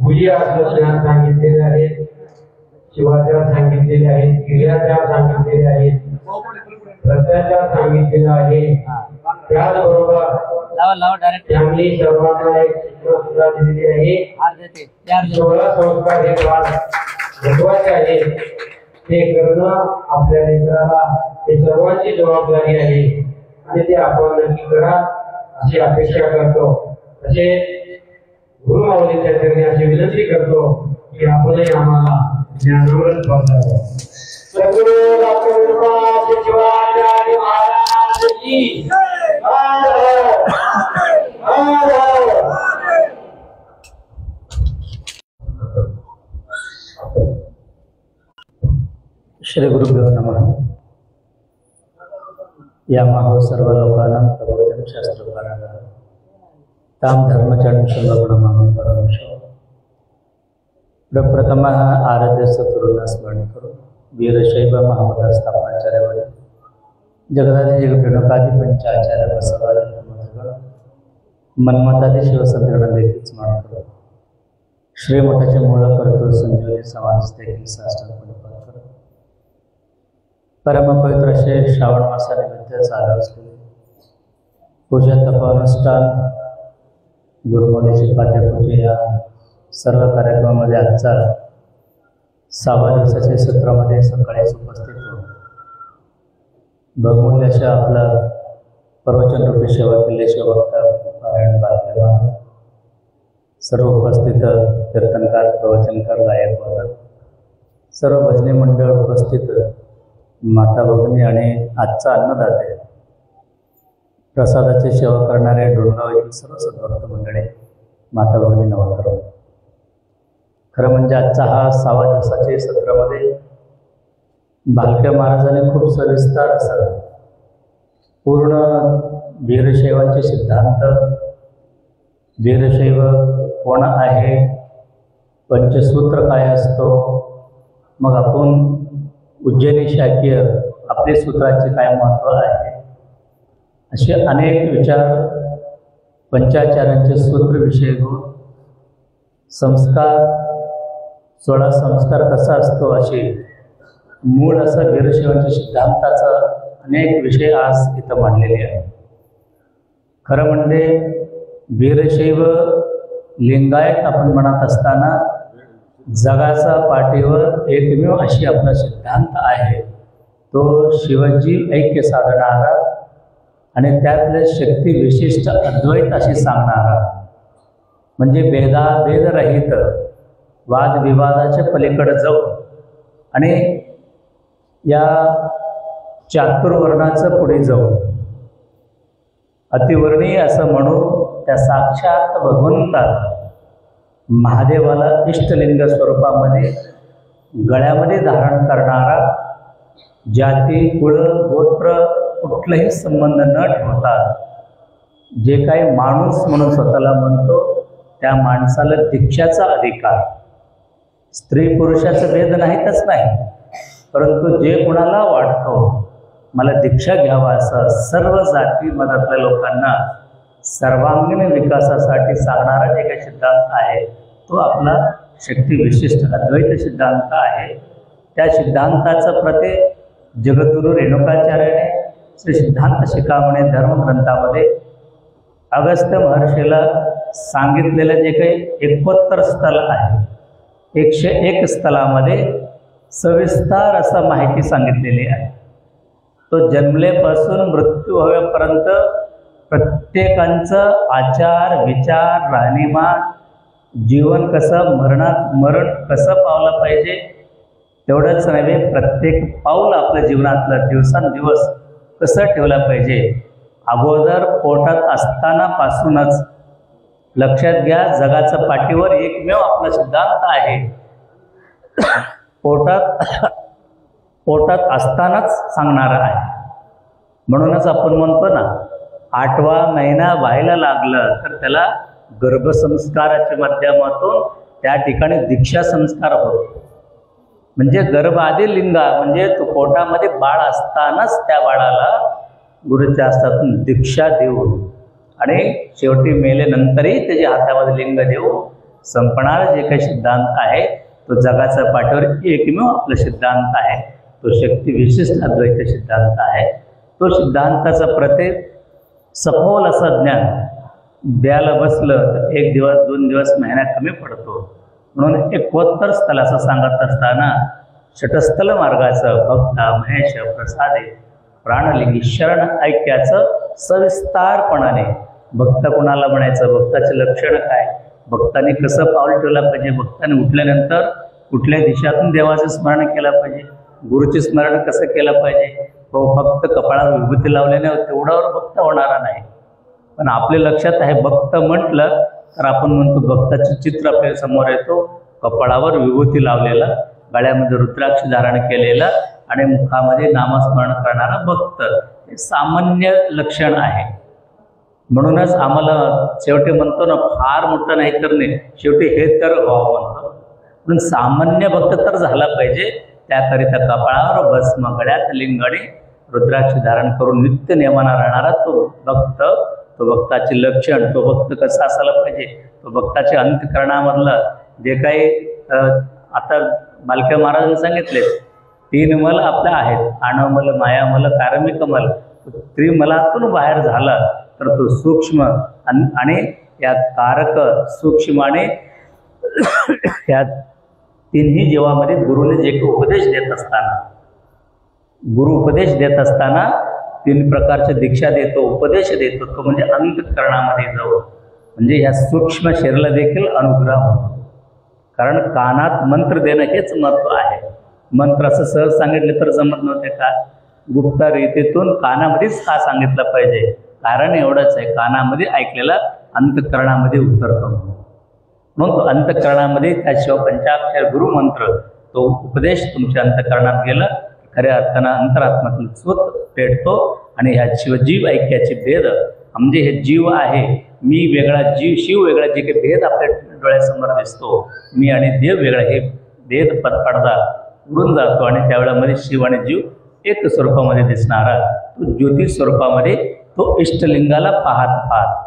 भुजिया ज्ञान सांगितलेले आहेत, शिवाचार सांगितलेले आहेत, क्रियाचार सांगितलेले आहेत, प्रत्याचार सांगितलेला आहे. त्याचबरोबर त्यांनी सर्वांना एक सूचना दिलेली आहे. 16 संस्कार हे फार महत्वाचे आहेत. ते करणं आपल्या लेकराला हे सर्वांची जबाबदारी आहे आणि ते आपण नक्की करा अशी अपेक्षा करतो. तसे गुरुमाऊलींच्या चरणी अशी विनंती करतो की आपणही आम्हाला ज्ञानामृत पाजावं. सद्गुरु डॉक्टर विनोबा शिवाचार्य महाराज की श्री गुरुभ्यो नमः. यामाहो सर्व लोकानां प्रबोधन शास्त्रकारांना ताम धर्मचरणशुभगुणमामे परमेश. प्रप्रथमः आराध्य सद्गुरूंना स्मरण करून वीरशैव महामंडळ स्थापनाचार्यावरील जगदाधी जगप्रेणकादी पंचाचार्य बसवादी धर्मसगळ मन्मथादी शिवसंतगण देखील स्मरण करू. श्रीमठाचे मूळ करतो संजीवनी समाज देखील साष्टांगपणे पाठ करतो. परमपवित्र असे श्रावण मासानिमित्त चालू असलेले पूजा तपोनुष्ठान गुरुमौलीची पाठ्यपूजा या सर्व कार्यक्रमामध्ये आजचा 6व्या दिवसाच्या सत्रामध्ये सकाळीच उपस्थित होऊन बहुमूल्य अशा आपला प्रवचन रूपी सेवा केले शिवभक्त पारायण बालकेवा सर्व उपस्थित कीर्तनकार प्रवचनकार गायक वादक सर्व भजनी मंडळ उपस्थित माता भगिनी आणि आजचा अन्नदाते प्रसादाची सेवा करणारे डोणगाव येथील सर्व सद्भक्त मंडळी माता भगिनी नवतर. खरं म्हणजे आजचा हा 6व्या दिवसाच्या सत्रामध्ये भालके महाराजांनी खूप सविस्तर असं पूर्ण वीरशैवांचे सिद्धांत, वीरशैव कोण आहे, पंचसूत्र काय असतो, मग आपण उज्जैनी शाकीय आपले सूत्राचे काय महत्त्व आहे, असे अनेक विचार पंचाचार्यांचे सूत्रविषयी घेऊन संस्कार 16 संस्कार कसा असतो असे मूळ असं वीरशैवांच्या सिद्धांताचा अनेक विषय आज इथं मांडलेले आहे. खरं म्हणजे वीरशैव लिंगायत आपण म्हणत असताना जगाचा पाठीवर एकमेव अशी आपला सिद्धांत आहे तो शिवजी ऐक्य साधणारा आणि त्यातले शक्ती विशिष्ट अद्वैत अशी सांगणारा, म्हणजे भेदरहित वादविवादाच्या पलीकडे जाऊन आणि या चातुर्वर्णाचं पुढे जाऊन अतिवर्णीय असं म्हणून त्या साक्षात भगवंताला महादेवाला इष्टलिंग स्वरूपामध्ये गळ्यामध्ये धारण करणारा, जाती कुळ गोत्र कुठलाही संबंध न ठेवता जे काही माणूस म्हणून स्वतःला म्हणतो त्या माणसाला दीक्षाचा अधिकार, स्त्री पुरुषाचा भेद नाहीतच नाही, परंतु जे कोणाला वाटतो मला दीक्षा घ्यावा असं सर्व जाती मधातल्या लोकांना सर्वांगीण विकासासाठी सांगणारा जे काही सिद्धांत आहे तो आपला शक्ती विशिष्ट अद्वैत सिद्धांत आहे. त्या सिद्धांताचं प्रत्येक जगद्गुरु रेणुकाचार्याने श्री सिद्धांत शिखामणी धर्मग्रंथामध्ये अगस्त्य महर्षीला सांगितलेलं जे काही 71 स्थल आहे, 101 स्थलामध्ये सविस्तर असं माहिती सांगितलेली आहे. तो जन्मलेपासून मृत्यू होईपर्यंत प्रत्येकांचं आचार विचार राहणीमान जीवन कसं मरण कसं पावलं पाहिजे तेवढंच नव्हे, प्रत्येक पाऊल आपल्या जीवनातलं दिवसांदिवस कसं ठेवलं पाहिजे. अगोदर पोटात असताना पासूनच लक्षात घ्या, जगाच्या पाठीवर एकमेव आपला सिद्धांत आहे. पोटात असतानाच सांगणारा आहे. म्हणूनच आपण म्हणतो ना 8वा महिना व्हायला लागलं तर त्याला गर्भसंस्काराच्या माध्यमातून त्या ठिकाणी दीक्षा संस्कार होतो. म्हणजे गर्भाआधी लिंगा म्हणजे तो पोटामध्ये बाळ असतानाच त्या बाळाला गुरुच्या हस्तातून दीक्षा देऊन आणि शेवटी मेल्यानंतरही त्याच्या हातामध्ये लिंग देऊ संपणारा जे काही सिद्धांत आहे तो जगाच्या पाठीवर एकमेव आपला सिद्धांत आहे. तो शक्ती विशिष्ट अद्वैत सिद्धांत आहे. तो सिद्धांताचा प्रत्येक सखोल असं ज्ञान द्यायला बसलं तर 1 दिवस 2 दिवस महिना कमी पडतो. म्हणून एकोत्तर स्थल असं सांगत असताना षटस्थल मार्गाचं भक्त महेश प्रसादे प्राणलिंगी शरण ऐक्याचं सविस्तारपणाने भक्त कोणाला म्हणायचं, भक्ताचे लक्षण काय, भक्ताने कसं पाऊल ठेवलं पाहिजे, भक्ताने उठल्यानंतर कुठल्या दिशातून देवाचं स्मरण केलं पाहिजे, गुरुचे स्मरण कसं केलं पाहिजे. फक्त कपाळावर विभूती लावल्याने तेवढ्यावर भक्त होणारा नाही. पण आपल्या लक्षात आहे भक्त म्हटलं तर आपण म्हणतो भक्ताचे चित्र आपल्या समोर येतो, कपाळावर विभूती लावलेला, गळ्यामध्ये रुद्राक्ष धारण केलेला आणि मुखामध्ये नामस्मरण करणारा भक्त हे सामान्य लक्षण आहे. म्हणूनच आम्हाला शेवटी म्हणतो ना फार मोठं नाही तर नाही, शेवटी हे तर व्हावं म्हणतो. म्हणून सामान्य भक्त तर झाला पाहिजे. त्याकरिता कपाळावर भस्म, गळ्यात लिंगणी, रुद्राक्ष धारण करून नित्य नियमाना राहणारा तो भक्त, तो भक्ताचे लक्षण, तो भक्त कसा असायला पाहिजे, तो भक्ताच्या अंतःकरणामधलं जे काही आता बालके महाराजांनी सांगितले 3 मल आपल्या आहेत, आणमल, मायामल, कार्मिक मल. त्रिमलातून बाहेर झाला तर तो सूक्ष्म आणि या कारक सूक्ष्म आणि या तिन्ही जीवामध्ये गुरुने जे काही उपदेश देत असताना, गुरु उपदेश देत असताना 3 प्रकारच्या दीक्षा देतो, उपदेश देतो. तो म्हणजे अंतःकरणामध्ये जाऊ, म्हणजे ह्या सूक्ष्म शरीराला देखील अनुग्रह होतो. कारण कानात मंत्र देणं हेच महत्त्व आहे. मंत्र असं सहज सांगितले तर जमत नव्हते का, गुप्त रीतीतून कानामध्येच का सांगितलं पाहिजे. कारण एवढंच आहे, कानामध्ये ऐकलेला अंतःकरणामध्ये उतरतो. म्हणून तो अंतःकरणामध्ये त्याशिवाय पंचाक्षर गुरुमंत्र तो उपदेश तुमच्या अंतःकरणात गेला खऱ्या अर्थानं अंतरात्म्यातून स्वत पेटतो. आणि ह्या शिवजीव ऐक्याचे भेद म्हणजे हे जीव आहे, मी वेगळा, जीव शिव वेगळा, जे काही भेद आपल्या डोळ्यासमोर दिसतो, मी आणि देव वेगळा, हे भेद पडदा उडून जातो. आणि त्यावेळेमध्ये शिव आणि जीव एक स्वरूपामध्ये दिसणारा तो ज्योती स्वरूपामध्ये तो इष्टलिंगाला पाहत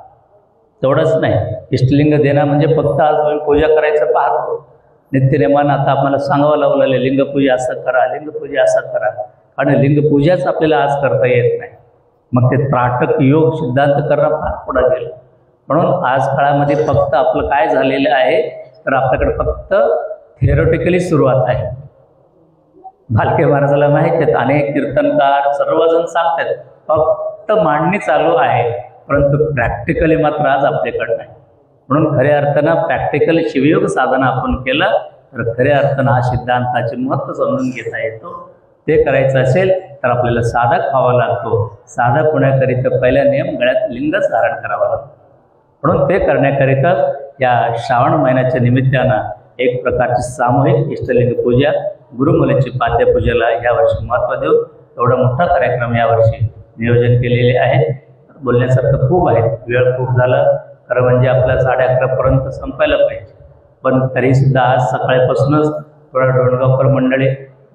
तेवढंच नाही. इष्टलिंग देणं म्हणजे फक्त आज तुम्ही पूजा करायचं पाहतो नित्यनेमान. आता आपल्याला सांगावं लागलं लिंगपूजा असं करा, लिंगपूजा असं करा, कारण लिंगपूजाच आपल्याला आज करता येत नाही. मग ते त्राटक योग सिद्धांत करणं फार पुढं गेलं. म्हणून आज काळामध्ये फक्त आपलं काय झालेलं आहे तर आपल्याकडे फक्त थिअरॉटिकली सुरुवात आहे. भालके महाराजाला माहीत आहेत, अनेक कीर्तनकार सर्वजण सांगतात, फक्त मांडणी चालू आहे, परंतु प्रॅक्टिकली मात्र आज आपल्याकडे नाही. म्हणून खऱ्या अर्थानं प्रॅक्टिकल शिवयोग साधना आपण केलं तर खऱ्या अर्थानं हा सिद्धांताचे महत्त्व समजून घेता येतो. ते करायचं असेल तर आपल्याला साधक व्हावा लागतो. साधक होण्याकरिता पहिला नियम गळ्यात लिंगच धारण करावा लागतो. म्हणून ते करण्याकरिता या श्रावण महिन्याच्या निमित्तानं एक प्रकारची सामूहिक इष्टलिंग पूजा, गुरुमुलीची पाद्यपूजेला यावर्षी महत्त्व देऊ एवढा मोठा कार्यक्रम यावर्षी नियोजन केलेले आहे. बोलण्यासारखं खूप आहे, वेळ खूप झाला. खरं म्हणजे आपल्या 11:30पर्यंत संपायला पाहिजे, पण तरीसुद्धा आज सकाळपासूनच थोडा डोणगावकर मंडळी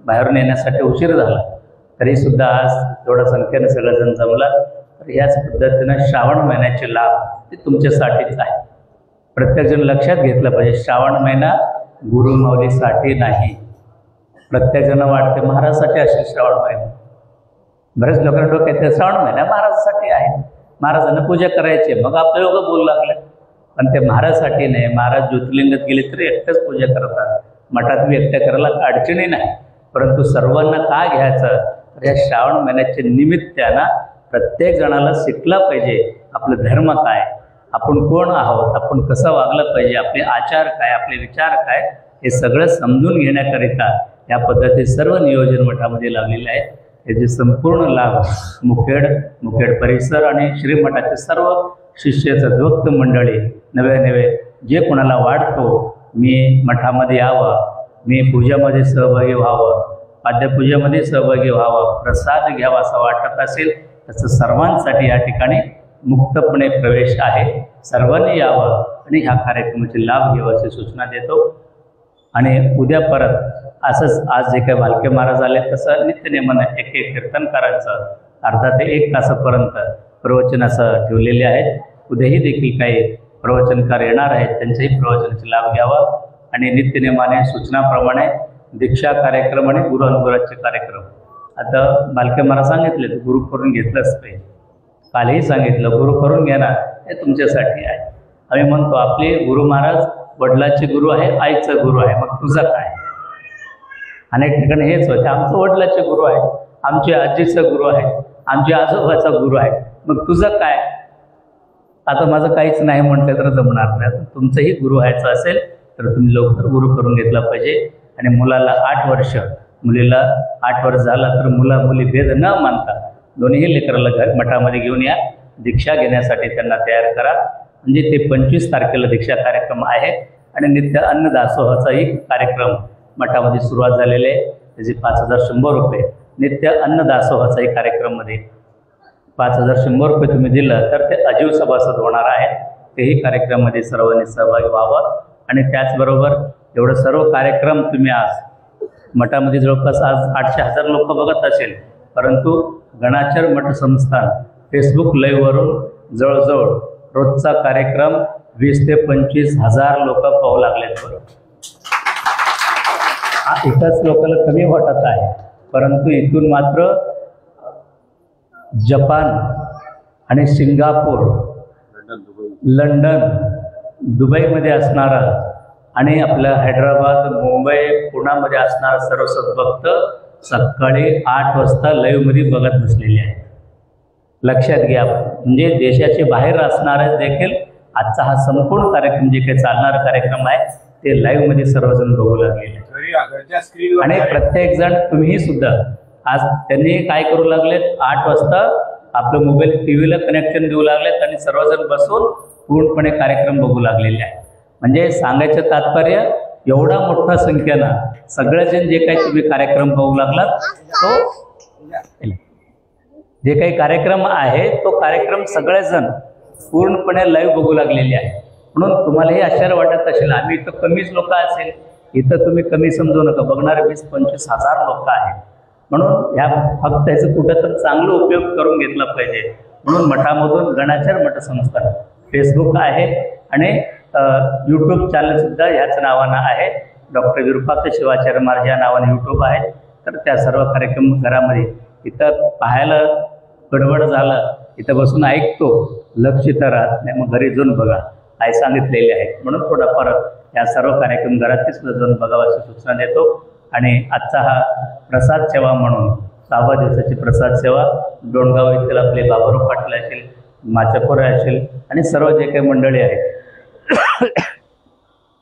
बाहेरून येण्यासाठी उशीर झाला. तरीसुद्धा आज थोड्या संख्येनं सगळेजण जमला. तर ह्याच पद्धतीनं श्रावण महिन्याचे लाभ ते तुमच्यासाठीच आहे. प्रत्येकजण लक्षात घेतलं पाहिजे, श्रावण महिना गुरुमाऊलीसाठी नाही. प्रत्येकजण वाटते महाराजासाठी असेल श्रावण महिना. बरेच लोकांना डोक्यात श्रावण महिना महाराजासाठी आहे, महाराजांना पूजा करायची, मग आपले लोक बोलू लागले. पण ते महाराजासाठी नाही. महाराज ज्योतिर्लिंगात गेले तरी एकटेच पूजा करतात, मठात बी एकट्या करायला अडचणी नाही. परंतु सर्वांना का घ्यायचं तर या श्रावण महिन्याच्या निमित्तानं प्रत्येक जणाला शिकला पाहिजे आपलं धर्म काय, आपण कोण आहोत, आपण कसं वागलं पाहिजे, आपले आचार काय, आपले विचार काय, हे सगळं समजून घेण्याकरिता या पद्धतीने सर्व नियोजन मठामध्ये लावलेले आहे. याचे संपूर्ण लाभ मुखेड परिसर आणि श्रीमठाचे सर्व शिष्य सद्भक्त मंडळी नवे जे कोणाला वाटतो मी मठामध्ये यावं, मी पूजामध्ये सहभागी व्हावं, पाद्यपूजेमध्ये सहभागी व्हावं, प्रसाद घ्यावा असं वाटत असेल तसं सर्वांसाठी या ठिकाणी मुक्तपणे प्रवेश आहे. सर्वांनी यावं आणि ह्या कार्यक्रमाचे लाभ घ्यावा अशी सूचना देतो. आणि उद्या परत असंच आज जे काही भालके महाराज आले तसं नित्यनेमानं एक कीर्तनकारांचं अर्धा ते 1 तासापर्यंत प्रवचन असं ठेवलेले आहेत. उद्याही देखील काही प्रवचनकार येणार आहेत, त्यांच्याही प्रवचनाचा लाभ घ्यावा. आणि नित्यनेमाने सूचनाप्रमाणे दीक्षा कार्यक्रम आणि गुरु अनुग्रहाचे कार्यक्रम आता भालके महाराज सांगितले गुरु करून घेतलंच पाहिजे. कालही सांगितलं गुरु करून घेणार हे तुमच्यासाठी आहे. आम्ही म्हणतो आपले गुरु महाराज वडिलाचे गुरु आहे, आईचं गुरु आहे, मग तुझं काय? अनेक ठिकाणी हेच होते, आमचं वडिलाचे गुरु आहे, आमच्या आजीचं गुरु आहे, आमच्या आजोबाचा गुरु आहे, मग तुझं काय? आता माझं काहीच नाही म्हटलं तर जमणार नाही. तुमचंही गुरु व्हायचं असेल तर तुम्ही लवकर गुरु करून घेतला पाहिजे. आणि मुलाला 8 वर्ष, मुलीला 8 वर्ष झाला तर मुला मुली भेद न मानता दोन्ही लेकराला मठामध्ये घेऊन या. दीक्षा घेण्यासाठी त्यांना तयार करा. म्हणजे ते 25 तारखेला दीक्षा कार्यक्रम आहे. आणि नित्य अन्नदासोहाचाही कार्यक्रम मठामध्ये सुरुवात झालेले आहे. त्याचे 5100 रुपये. नित्य अन्नदासोहाचाही कार्यक्रममध्ये 5100 रुपये तुम्ही दिलं तर ते अजीव सभासद होणार आहेत. तेही कार्यक्रमामध्ये सर्वांनी सहभागी व्हावं. आणि त्याचबरोबर एवढं सर्व कार्यक्रम तुम्ही आज मठामध्ये जवळपास आज 800-1000 लोक बघत असेल, परंतु गणाचर मठ संस्थान फेसबुक लाईव्हवरून जवळजवळ रोजचा कार्यक्रम 20 ते 25,000 लोक पाहू लागलेत. बरोबर एकाच लोकांना कमी वाटत आहे, परंतु इथून मात्र जपान आणि सिंगापूर, लंडन, दुबईमध्ये असणारा आणि आपल्या हैदराबाद, मुंबई, पुण्यामध्ये असणारा सर्व सद्भक्त सकाळी 8 वाजता लाईव्हमध्ये बघत बसलेले आहेत. लक्षात घ्या, म्हणजे देशाचे बाहेर असणारे देखील आजचा हा संपूर्ण कार्यक्रम जे काही चालणारा कार्यक्रम आहे ते लाईव्हमध्ये सर्वजण बघू लागलेले आहेत. आणि प्रत्येक जण तुम्ही सुद्धा आज त्यांनी काय करू लागलेत, 8 वाजता आपलं मोबाईल टीव्हीला कनेक्शन देऊ लागलेत आणि सर्वजण बसून पूर्णपणे कार्यक्रम बघू लागलेले आहेत. म्हणजे सांगायचं तात्पर्य एवढा मोठ्या संख्येनं सगळेजण जे काही तुम्ही कार्यक्रम पाहू लागलात तो जे काही कार्यक्रम आहे तो कार्यक्रम सगळेजण पूर्णपणे लाईव्ह बघू लागलेले आहे. म्हणून तुम्हालाही आश्चर्य वाटत असेल आम्ही इथं कमीच लोक असेल, इथं तुम्ही कमी समजू नका, बघणारे 20-25 हजार लोक आहेत. म्हणून ह्या फक्त ह्याचं कुठं तर चांगला उपयोग करून घेतला पाहिजे. म्हणून मठामधून गणाचर मठ संस्थान फेसबुक आहे आणि यूट्यूब चॅनलसुद्धा ह्याच नावानं आहे. डॉक्टर विरूपाक्ष शिवाचार्य महाराज या नावाने यूट्यूब आहे. तर त्या सर्व कार्यक्रम घरामध्ये इथं पाहायला गडबड झालं, इथं बसून ऐकतो, लक्ष तर राहत नाही, मग घरी जाऊन बघा काय सांगितलेले आहे. म्हणून थोडाफार या सर्व कार्यक्रम घरातही सुद्धा जाऊन बघावा अशी सूचना देतो. आणि आजचा हा प्रसाद सेवा म्हणून 6व्या दिवसाची प्रसाद सेवा डोणगाव येथील आपले बाबूराव पाटील असेल, माचकोरे असेल आणि सर्व जे काही मंडळी आहेत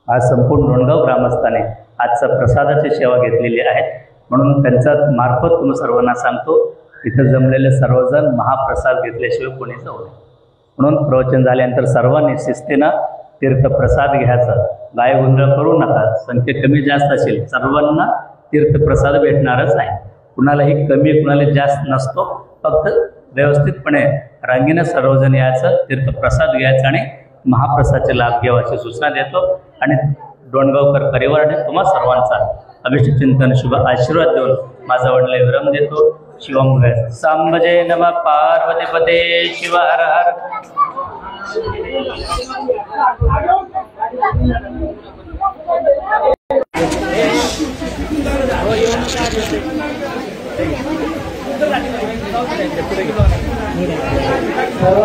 आज संपूर्ण डोणगाव ग्रामस्थाने आजचा प्रसादाची सेवा घेतलेली आहे. म्हणून त्यांचा मार्फत तुम्ही सर्वांना सांगतो, इथं जमलेले सर्वजण महाप्रसाद घेतल्याशिवाय कोणी जाऊ नये. म्हणून प्रवचन झाल्यानंतर सर्वांनी शिस्तीनं तीर्थप्रसाद घ्यायचा, गायगोंधळ करू नका. संख्या कमी जास्त असेल सर्वांना तीर्थप्रसाद भेटणारच आहे. कुणालाही कमी कुणाला जास्त नसतो, फक्त व्यवस्थितपणे रांगेनं सर्वजण यायचं, तीर्थप्रसाद घ्यायचा आणि महाप्रसादाचे लाभ घ्यावा अशी सूचना देतो. आणि डोणगावकर परिवाराने तुम्हा सर्वांचा अभिष्ट चिंतन शुभ आशीर्वाद देऊन माझा वडील विराम देतो. शिवम सांबजे नम पार्वतीपते शिव हर हर. सर्व